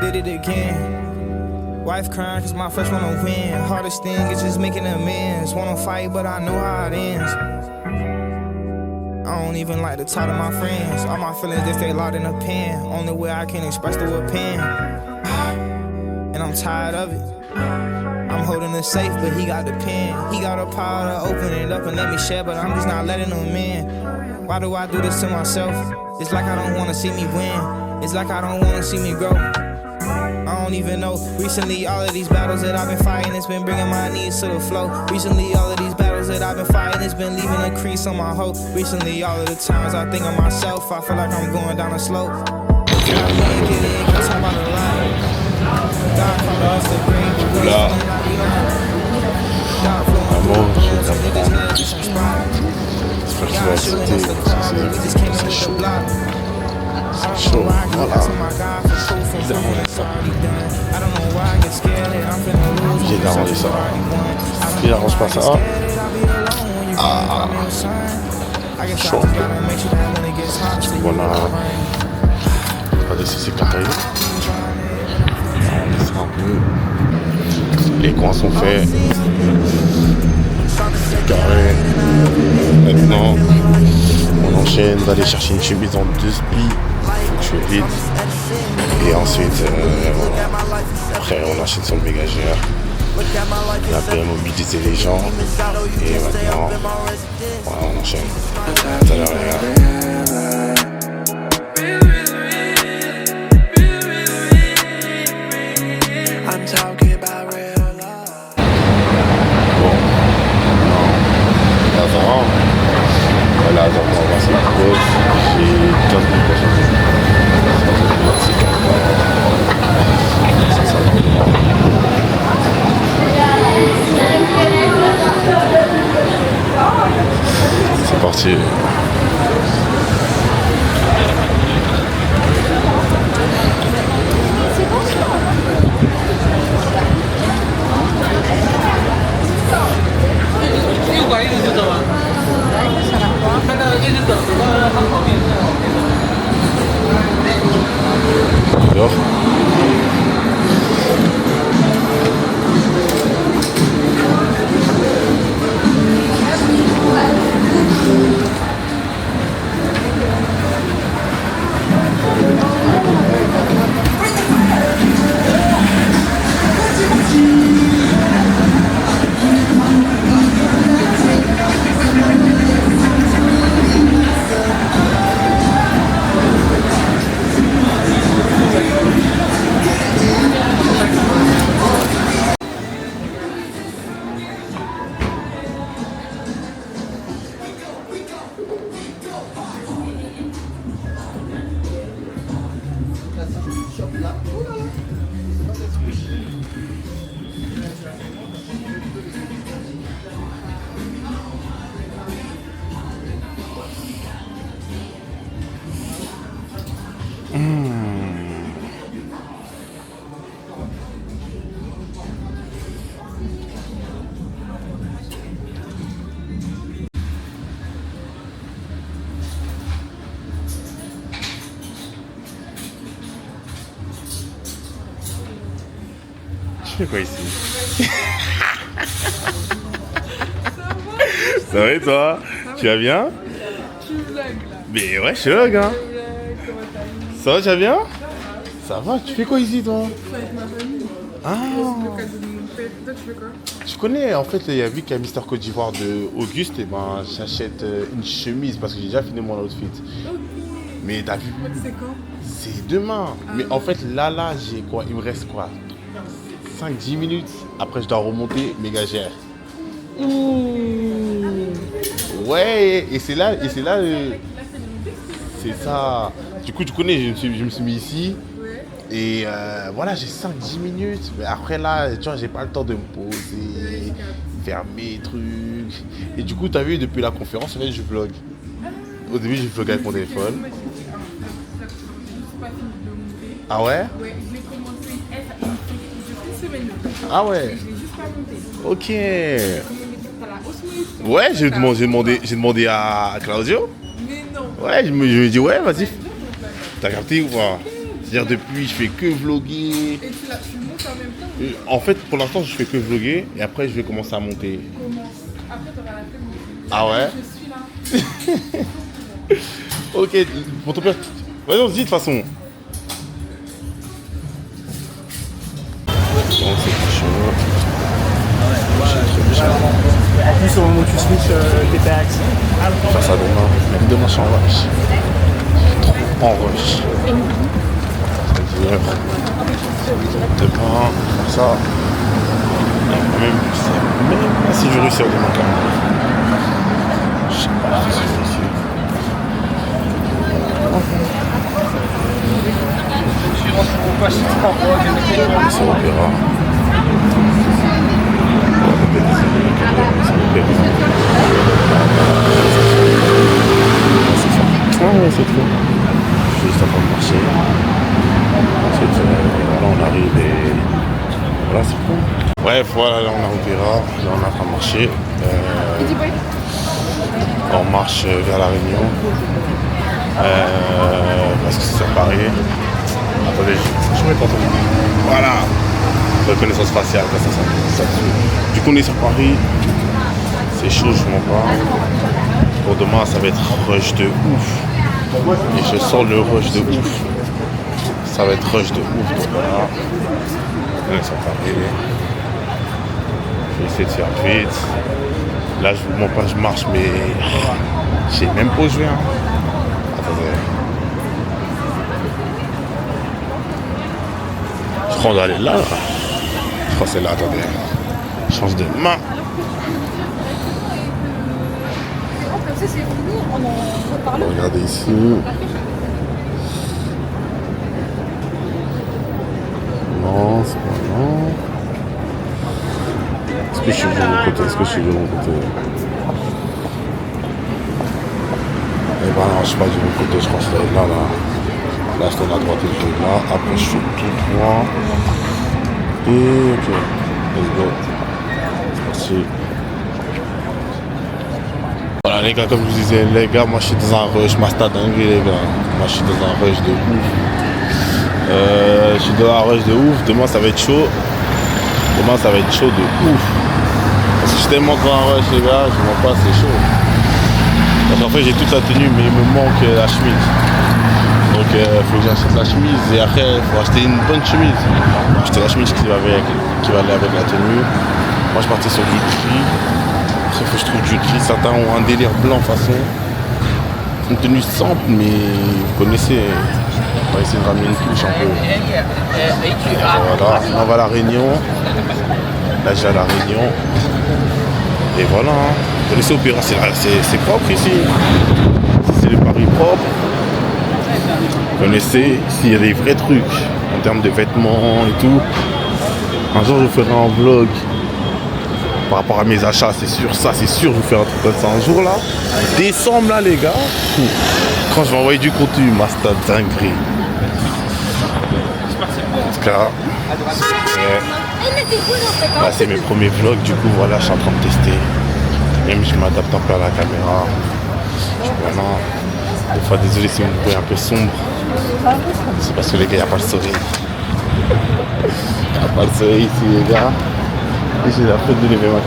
did it again. Wife crying cause my first wanna win. Hardest thing is just making amends. Wanna fight but I know how it ends. I don't even like to talk to my friends. All my feelings they stay locked in a pen. Only way I can express through a pen. And I'm tired of it. I'm holding the safe but he got the pen. He got a power to open it up and let me share, but I'm just not letting him in. Why do I do this to myself? It's like I don't wanna see me win. It's like I don't wanna see me grow. I don't even know. Recently, all of these battles that I've been fighting, it's been bringing my knees to the floor. Recently, all of these battles that I've been fighting, it's been leaving a crease on my hope. Recently, all of the times I think of myself, I feel like I'm going down a slope. Can I make it in? Can I talk about the line? God called us to bring the wisdom and I be on. God flowing through the bones, so niggas gonna be some spot. God shooting us the crowd, and we just came in with the block. C'est chaud, voilà. J'ai arrangé ça. Si j'arrange pas ça. Ah. Chaud. Voilà. Regardez si c'est carré. On laisse un peu. Les coins sont faits. C'est carré. Maintenant, on enchaîne d'aller chercher une chemise en 2 spi. Faut que je fais vite. Et ensuite, voilà. Après, on enchaîne sur le mégagère. On a bien mobilisé les gens. Et maintenant, voilà, on enchaîne. Tout à l'heure, les gars. Voilà, donc on va voir cette pause. J'ai 15 minutes pour c'est parti. Alors. Tu fais quoi ici? Ça va et toi? Tu vas bien? Tu vlogs là. Mais ouais, je vlog hein. Ça va, tu vas bien? Ça va, tu fais quoi ici toi? Avec ma famille. Ah. Le cadeau de mon père. Toi tu fais quoi? Tu connais, en fait, il y a vu qu'il y a Mister Côte d'Ivoire de Auguste, et ben j'achète une chemise parce que j'ai déjà fini mon outfit. Ok. Mais t'as vu? C'est quand? C'est demain. Mais en fait, là, j'ai quoi? Il me reste quoi? 5-10 minutes. Après, je dois remonter mégagère. Ouais, et c'est là, c'est ça. Du coup, tu connais, je me suis mis ici. Et voilà, j'ai 5-10 minutes. Mais après là, tu vois, j'ai pas le temps de me poser, faire mes trucs. Et du coup, t'as vu, depuis la conférence, en fait, je vlog. Au début, je vlog avec mon téléphone. Ah ouais? Ouais, je l'ai commencé. Ça fait une semaine. Ah ouais? Je l'ai juste pas monté. Ok. Ouais, j'ai demandé à Claudio. Mais non. Ouais, je me dis, ouais, vas-y. T'as capté ou pas? C'est-à-dire, depuis, je fais que vlogger. Et tu montes en même temps? En fait, pour l'instant, je fais que vlogger. Et après, je vais commencer à monter. Comment? Après, t'auras la flemme. Ah ouais? Je suis là. Ok, pour ton père. Vas-y, on se dit de toute façon. Bon, c'est chaud. En plus, au moment où tu switches tes packs. Faire ça demain. Même demain, je suis en rush. Trop en rush. C'est-à-dire, demain, faire ça. Même si je réussis demain, quand même. Je sais pas si je réussis. C'est l'opéra. Ouais, c'est trop. Juste après. Bref, voilà, là on a Opéra, là on est en train de marcher. On marche vers la Réunion. Parce que c'est sur Paris. Attendez, je vais t'entendre. Voilà. Reconnaissance faciale, ça. Du coup on est sur Paris. C'est chaud, je m'en vais. Pour demain ça va être rush de ouf. Et je sens le rush de ouf. Ça va être rush de ouf. Donc voilà. On est sur Paris. Je vais essayer de faire vite. Là je vous montre pas, je marche mais je sais même pas où je vais. Attendez. Je crois qu'on doit aller là. Je crois que c'est là, attendez. Je change de main. Regardez ici. Non, c'est pas non. Est-ce que je suis de mon côté? Est-ce que je suis de mon côté? Eh ben non, je suis pas du bon côté, je crois que c'est là, là. Là, je tourne à droite et je vais là. Après, je suis tout droit. Et ok, let's go. C'est parti. Voilà les gars, comme je vous disais, les gars, moi je suis dans un rush, ma stade dinguerie les gars. Moi je suis dans un rush de ouf. Je suis dans un rush de ouf, demain ça va être chaud. Demain ça va être chaud de ouf. Parce que je suis tellement dans un rush les gars, je vois pas, c'est chaud. Parce qu'en fait j'ai toute la tenue mais il me manque la chemise. Donc il faut que j'achète la chemise et après il faut acheter une bonne chemise. Acheter la chemise qui va aller avec la tenue. Moi je partais sur du gris. Après il faut que je trouve du gris, certains ont un délire blanc de toute façon. Une tenue simple mais vous connaissez. On va essayer de ramener une touche un peu. Voilà, on va à la Réunion. Là j'ai à la Réunion. Et voilà, hein. Vous connaissez Opéra, c'est propre ici. C'est le Paris propre. Vous connaissez, ici il y a des vrais trucs en termes de vêtements et tout. Un jour je vous ferai un vlog par rapport à mes achats, c'est sûr, ça c'est sûr, je vous ferai un truc comme ça un jour là. Décembre là les gars, quand je vais envoyer du contenu, ma stade dinguerie. En tout cas, là c'est mes premiers vlogs, du coup voilà, je suis en train de tester. Même je m'adapte un peu à la caméra. Voilà. Des fois désolé si vous me voyez un peu sombre. C'est parce que les gars, il n'y a pas le soleil. Il n'y a pas le soleil ici les gars. Et j'ai la peine de lever ma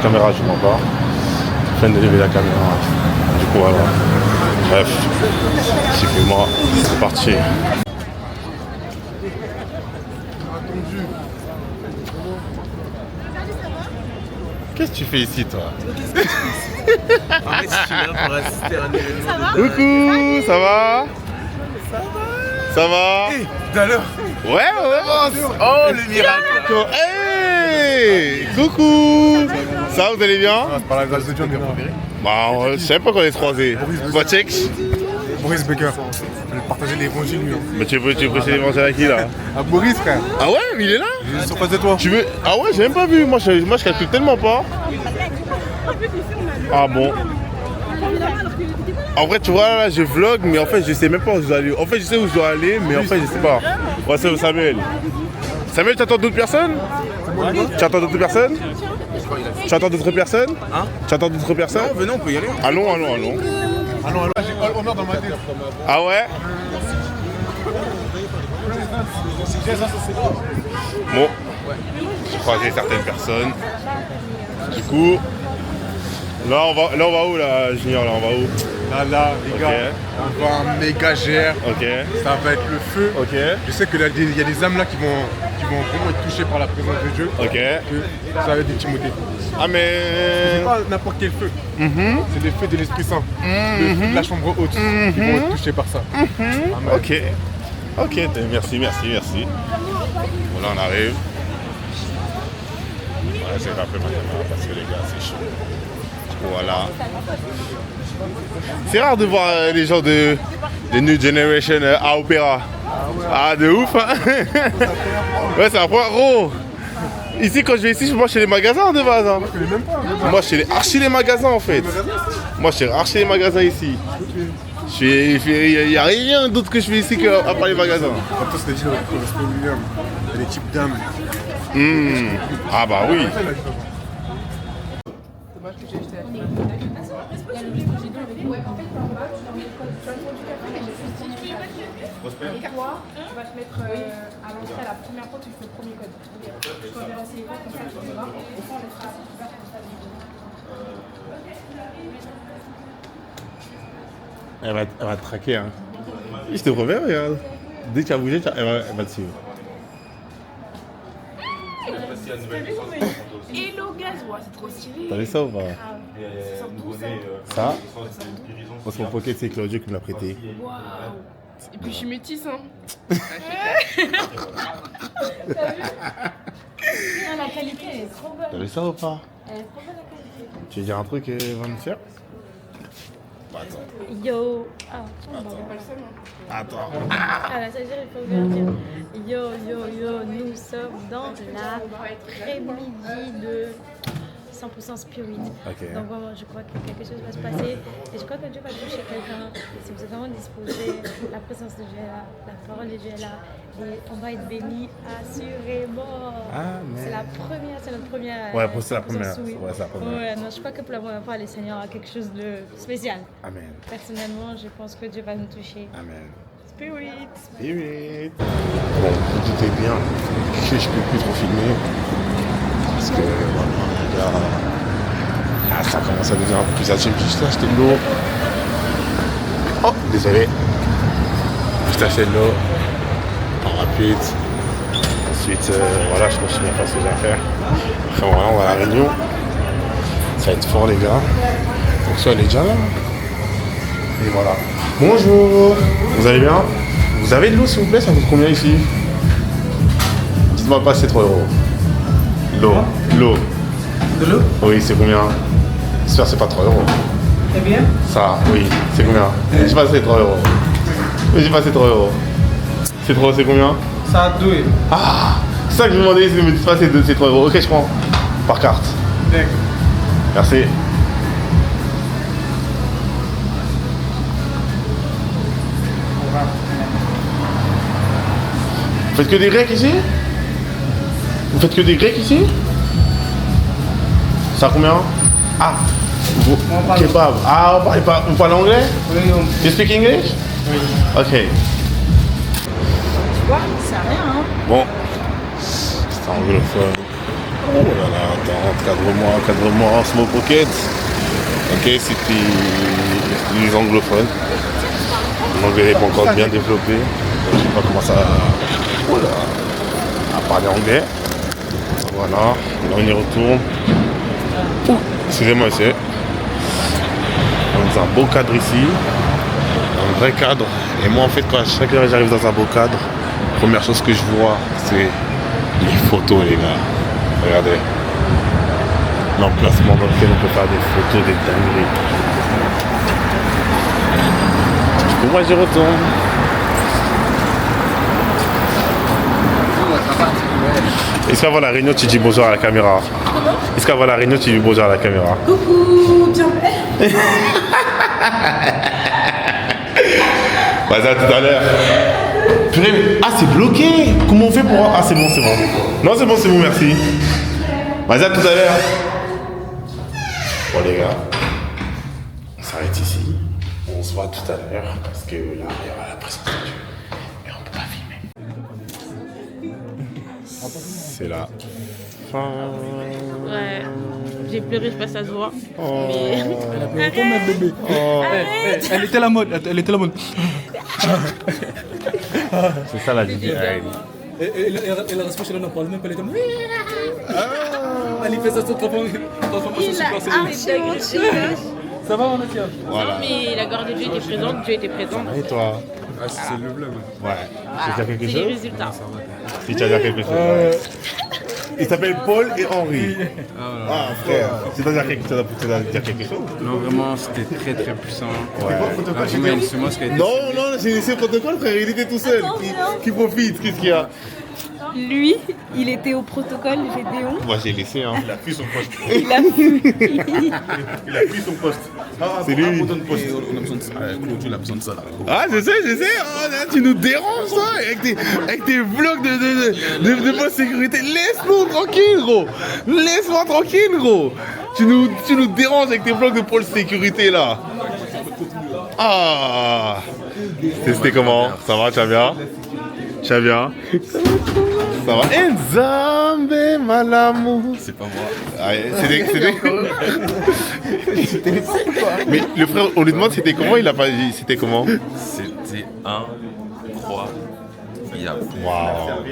caméra, je m'en vais. Peine de lever la caméra. Du coup voilà. Bref. Suivez-moi. C'est parti. Qu'est-ce que tu fais ici toi? En fait, je suis là pour assister à un événement. Coucou, ça va? Ça va? Hey, tout à l'heure. Ouais. Oh, le miracle. Hey, coucou. Ça, vous allez bien? C'est par la grâce de Dieu, on est repérés. Bah, je savais pas qu'on est croisés. Quoi, check? Boris Becker. Je vais partager l'évangile, lui. Mais tu veux prêcher l'évangile à qui là? À Boris, frère. Ah ouais, il est là? Il est sur face de toi. Tu veux? Ah ouais, j'ai même pas vu. Moi, je calcule tellement pas. Ah bon? En vrai, tu vois, là, je vlog, mais en fait, je sais même pas où je dois aller. En fait, je sais où je dois aller, mais en fait, je sais pas. Ouais, c'est Samuel. Samuel, tu attends d'autres personnes? Tu attends d'autres personnes? Tu attends d'autres personnes? Hein? Tu attends d'autres personnes? Non, venez, on peut y aller. Allons. Allons, j'ai honneur dans ma tête. Ah ouais? Bon, j'ai croisé certaines personnes. Du coup, là on va où là, Junior? Là on va où? Là, les gars, on va un méga GR. Ok. Ça va être le feu. Ok. Je sais qu'il y a des âmes là qui vont vraiment être touchées par la présence de Dieu. Ok. Que ça va être des Timothée. Ah mais... C'est pas n'importe quel feu. C'est le feu de l'Esprit Saint. Le feu de la chambre haute. Qui vont être touchés par ça. Amen. Ok. Ok, merci. Voilà, on arrive. Voilà, j'ai rappelé ma caméra parce que les gars, c'est chaud. Voilà. C'est rare de voir les gens de New Generation à Opéra. Ah, de ouf, hein. Ouais, c'est un point gros. Ici, quand je vais ici, moi, chez les magasins de base. Hein. Moi, chez les magasins, en fait. Moi, je suis les magasins ici. Il n'y a rien d'autre que je fais ici qu'à part les magasins. Quand on se dit le respect William, il y a des types d'âmes Ah bah oui. Et toi, tu vas te mettre à l'entrée à la première fois, tu fais le premier code. Je t'enverrai ces codes comme ça, tu verras. Et ça, on le fera si tu vas comme ça. Elle va te traquer, hein. Je te promets, regarde. Dès que tu as bougé, elle va te suivre. Hello gaz, ouais, c'est trop stylé. T'as vu ça ou pas? Ça sent tout ça. Ça, parce que mon pocket, c'est Claudio qui me l'a prêté. Waouh. Et puis je suis métisse, hein. Ah, la qualité, elle est trop bonne. T'as vu ça ou pas? Elle est trop bonne, la qualité. Tu veux dire un truc, va me faire? Bah, attends. Yo. Ah, Attends. Ah, là, ça veut dire il faut bien dire. Yo, nous sommes dans la après-midi de 100% spirit. Okay. Donc vraiment, je crois que quelque chose va se passer et je crois que Dieu va toucher quelqu'un. Si vous êtes vraiment disposé, la présence de Dieu est là, la parole de Dieu est là et on va être bénis assurément. Amen. C'est notre première. Ouais, c'est la première. Oui. Ouais, c'est la première. Ouais, non, je crois que pour la première fois, le Seigneur a quelque chose de spécial. Amen. Personnellement, je pense que Dieu va nous toucher. Amen. Spirit. Spirit. Bon, tout est bien. Je peux plus trop filmer. Parce que voilà, les gars. Ça commence à devenir un peu plus agile. J'ai juste acheté de l'eau. Oh, désolé. Juste acheté de l'eau. En rapide. Ensuite, voilà, je continue à faire ce que j'ai à faire. Après, voilà, on va à la réunion. Ça va être fort, les gars. Donc, ça, elle est déjà là. Et voilà. Bonjour. Vous allez bien? Vous avez de l'eau, s'il vous plaît? Ça coûte combien ici? Dites-moi pas, c'est 3 €. L'eau. De l'eau? Oui, c'est combien? J'espère que c'est pas 3 €. C'est bien? Ça, oui, c'est combien? Je sais pas, c'est 3 €. Je sais pas, c'est 3 €. C'est 3 €, c'est combien? Ça a 2 €. Ah, c'est ça que je me demandais, si vous me dites pas, c'est 3 €. Ok, je prends. Par carte. D'accord. Merci. Vous faites que des Grecs ici? Vous faites que des Grecs ici? Ça a combien? Ah, kebab. Ah, on parle anglais? Oui, You speak English? Oui. Ok. Tu vois, c'est rien, hein? Bon, c'est anglophone. Oh là là, attends, cadre-moi, Smoke Pocket. Ok, c'était les anglophones. L'anglais n'est pas encore bien développé. Donc je sais pas comment ça. Oh là, à parler anglais. Voilà, là on y retourne. Oh, excusez-moi, c'est. On a un beau cadre ici. Un vrai cadre. Et moi en fait, quand à chaque heure j'arrive dans un beau cadre, première chose que je vois, c'est les photos, les gars. Regardez. L'emplacement dans lequel on peut faire des photos, des dingueries. Du coup, moi j'y retourne. Est-ce qu'avant la réunion tu dis bonjour à la caméra? Est-ce qu'avant la réunion tu dis bonjour à la caméra? Coucou, tiens. Vas-y, à tout à l'heure. Purée, ah c'est bloqué. Comment on fait pour... Ah c'est bon, c'est bon. Non c'est bon, merci. Vas-y, à tout à l'heure. Bon les gars, on s'arrête ici. On se voit tout à l'heure parce que là il y aura la présence de Dieu. Et on peut pas filmer. C'est la fin. Ouais, j'ai pleuré, je sais pas si ça se voit. Oh. Mais... Elle a pleuré comme un bébé. Oh. Elle était la mode, C'est ça la DJI. Et la responsable n'en parle même pas, elle était comme... Elle fait sa transformation sur place. Ça va, on a tiens. Voilà. Non, mais la gloire de Dieu était présente, Dieu était présent. Et toi? Ah, c'est le blog. Ouais. Tu veux dire quelque C'est chose? les résultats. Si tu vas dire quelque chose. Ouais. Il s'appelle Paul et Henri. Ah frère, tu dois dire quelque chose? Non, vraiment, c'était très très puissant. Ouais. C'est moi ce qui a été. Non, j'ai laissé le protocole, frère, il était tout seul. Qui profite, qu'est-ce qu'il y a? Lui, il était au protocole Gédéon. Moi j'ai laissé, hein. Il a pris son poste. Il a pu. Il a pris son poste. C'est lui. On a besoin de ça. Claudio, il a besoin de ça là. Ah, je sais. Oh, là, tu nous déranges, ça, avec tes vlogs de bonne sécurité. Laisse-nous tranquille, gros. Laisse-moi tranquille, gros. Tu nous déranges avec tes vlogs de pôle sécurité, là. Ah. C'était comment? Ça va, tu vas bien? Tu vas bien? Ça va? Nzambe Malamu. C'est pas moi. C'était Mais le frère, on lui demande c'était comment, il a pas dit c'était comment? C'était incroyable. Waouh.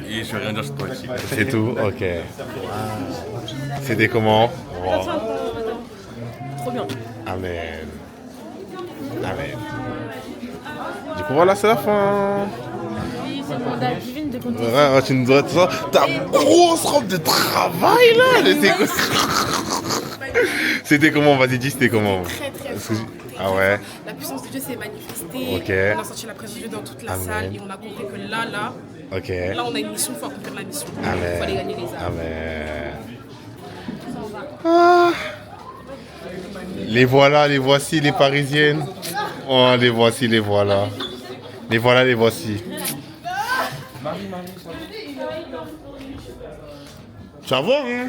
Et je vais rien dire, je peux pas. C'est tout? Ok. C'était comment? Wow. Trop bien. Amen. Amen. Du coup, voilà, c'est la fin. Oui, c'est le mandat divine de compter. Ouais, tu nous dois tout ça. Ta grosse robe de travail, là. C'était comment? Vas-y, dis, c'était comment? Très bien. Ah ouais? La puissance de Dieu s'est manifestée. Ok. On a senti la présence de Dieu dans toute la Amen. salle et on a compris que là, Ok. là on a une mission, il faut accomplir la mission. Amen. Il faut aller gagner les âmes. Amen. Ah. Les voilà, les voici, les parisiennes. Oh, les voici, les voilà. Les voilà, les voici. Tu vas voir, hein?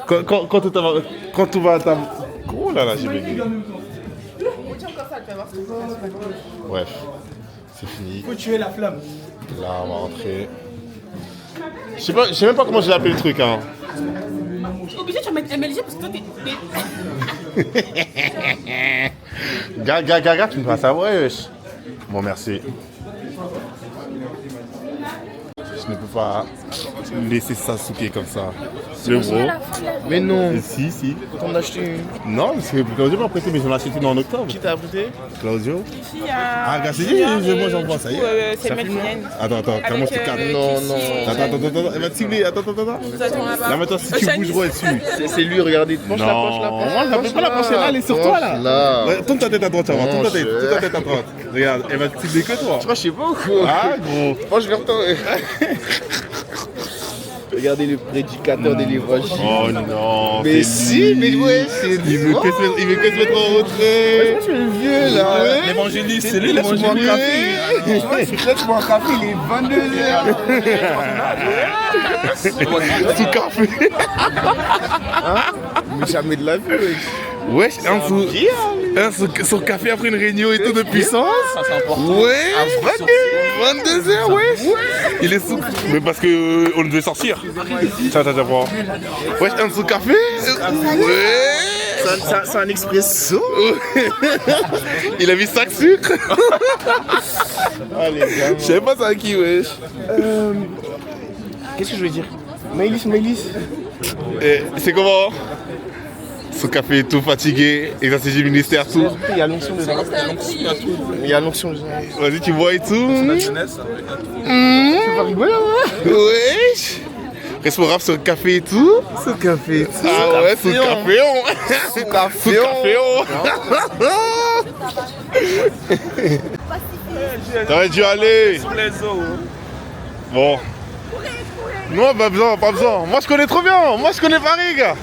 Quand tu vas à ta... Oh là là, j'ai bégayé. Bref, c'est fini. Faut tuer la flamme. Là, on va rentrer. Je sais même pas comment j'ai appelé le truc, hein. Obligé, tu vas mettre MLG parce que toi, t'es... Gaga, tu me fais ça, wesh. Bon, merci. Je ne peux pas laisser ça souquer comme ça. C'est gros. Mais non. Si. T'en as acheté une? Non, parce que Claudio m'a prêté, mais je l'ai acheté en octobre. Qui t'a prêté? Claudio. Ici, Ah, gars, c'est dit, moi j'en vois, ça y est. c'est Ça le filme, Madeleine. Attends, comment tu calmes? Non. Attends, elle va te cibler. Attends. Nous attendons là-bas. Là, maintenant, si tu bouges, ouais, dessus. C'est lui, regardez. Penche la Moi, je n'appelle pas la pencher là, elle est sur toi là. Ouais, tourne ta tête à droite, ça va. Tourne ta tête à droite. Regarde, elle va te cibler que toi. Tu vois, je sais pas ou quoi? Ah, gros. Moi, je vais retourner. Regardez le prédicateur de l'évangile. Oh non. Mais si, mais ouais, c'est Il veut que se mettre en retrait. Moi, je suis le vieux là. Ouais. L'évangéliste, c'est lui l'évangéliste. Laisse-moi un café, il est 22h. Sous café. Mais jamais de la vie, wesh. Son café après une réunion et tout de puissance. Ouais. 22h, wesh. Il est sous. Mais parce que on devait sortir. Tiens, prends. Wesh, un sous café. Ouais. C'est un expresso. Il a mis 5 sucres. Je savais pas ça à qui, wesh. Qu'est-ce que je veux dire? Maïlis. C'est comment? Son café est tout fatigué, exercice du ministère, tout. Il y a l'onction dedans. Il y a l'onction dedans. Vas-y, tu bois et tout. La jeunesse. Tu vas rigoler, ouais. Wesh. Responsable sur le café et tout. Ce café et tout. Ah ouais, sous café, Sous café, T'aurais dû aller. Sur les eaux. Bon. Non, pas besoin. Moi, je connais trop bien. Moi, je connais Paris, gars.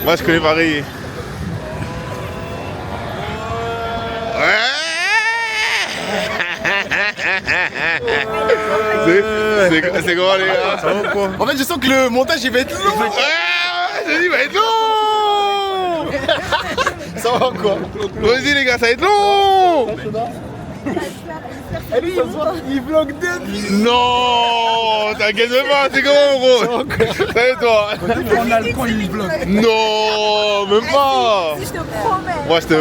Moi, je connais Paris. C'est comment, les gars? Ça va quoi? En fait, je sens que le montage il va être long. J'ai dit, il va être long. Ça va quoi? Vas-y, les gars, ça va être long. Il vlog dead. Non, t'inquiète pas, c'est comment, gros? Ça va et toi? On a le coin, il vlog. Non, même pas. Je te promets. Moi, je te...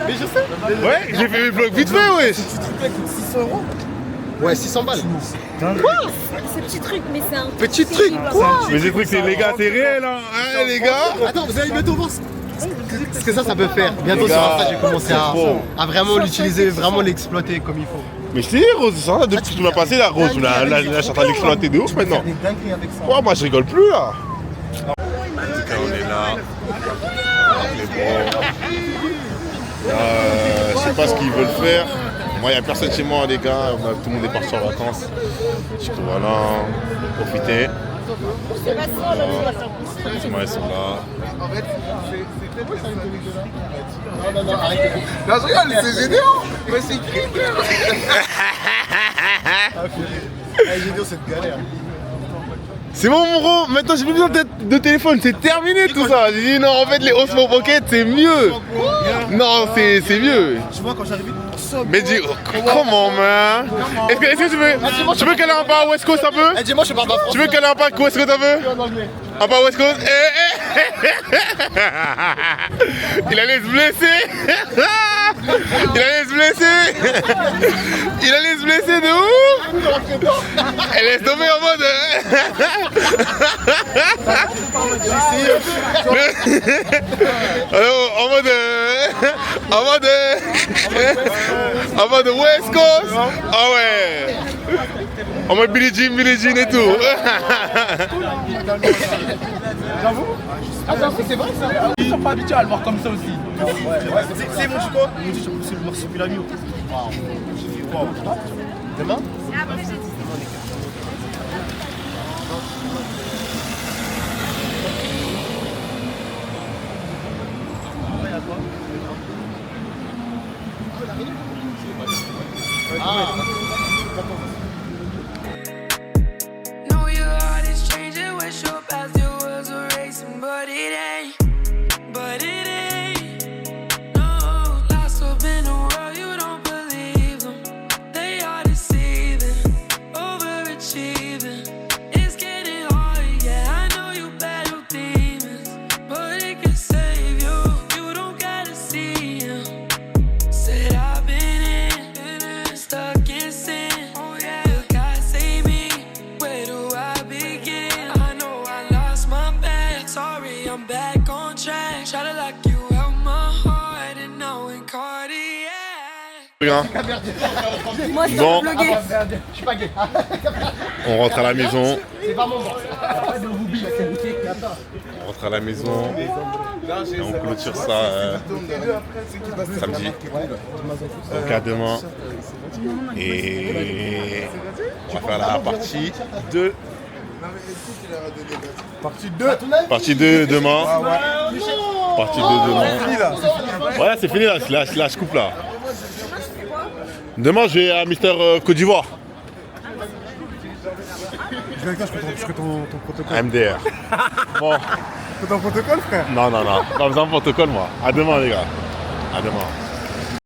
Mais je sais. Ouais, j'ai fait mes vlogs vite fait, ouais. 600 €. Ouais, 600 balles. Quoi? Ce petit truc, mais c'est un Petit truc. Quoi? Mais ces trucs, c'est les gars, c'est réel, hein, les gars. Attends, vous allez bientôt voir ce que ça peut faire. Bientôt sur Insta, j'ai commencé à vraiment l'utiliser, vraiment l'exploiter comme il faut. Mais je t'ai dit, Rose, ça, depuis que tu m'as passé la Rose, là, je suis en train de l'exploiter de ouf maintenant. Ouais, moi, je rigole plus, là. On est là. Je sais pas ce qu'ils veulent faire. Moi, il n'y a personne chez moi, les gars. Tout le monde est parti en vacances. Du coup, voilà, profiter. Ouais, ils sont là. En fait, non, arrêtez. Non, je rigole, c'est Gédéon. Mais c'est écrit, frère. Gédéon, c'est une galère. C'est bon, mon gros, maintenant j'ai plus besoin de téléphone, c'est terminé tout ça. J'ai dit non, en fait, les Osmo Pocket, c'est mieux. Non, c'est mieux. Tu vois, quand j'arrive, mais dis, comment, man? Est-ce que tu veux qu'elle ait un pas à West Coast un peu? Dis-moi, je parle pas français. Tu veux qu'elle ait un pas à West Coast un peu? Un pas à West Coast? Il allait se blesser. Il allait se blesser. Il allait se blesser de ouf. Elle laisse tomber en mode. En mode West Coast. Ah ouais. En mode Billie Jean et tout. J'avoue. Attends, c'est vrai ça. Ils sont pas habitués à le voir comme ça aussi. C'est mon chico. C'est le marsupilami. Demain. Know your heart is changing, wish your past your words were racing, but it ain't. No, lost up in the world, you don't believe them. They are deceiving, overachieving. It's getting hard, yeah, I know you battle demons, but it can save you, you don't gotta see him. Said I've been in, stuck in sin. Oh yeah, God save me. Where do I begin? I know I lost my path. Sorry, I'm back on track. Try to lock you out my heart and now in Cartier. Moi, je bon. Je suis pas gay. On rentre à la maison. C'est pas mon bon. On rentre à la maison. Et on clôture ça samedi. Donc à demain. Et on va faire la partie 2. Partie 2. Partie 2 demain. Partie 2 demain. C'est fini là. Voilà, c'est fini là. Là, je coupe là. Demain, je vais à Mister Côte d'Ivoire. Je ferai ton protocole. MDR. Bon. C'est ton protocole, frère? Non, pas besoin de protocole, moi. À demain, les gars. À demain.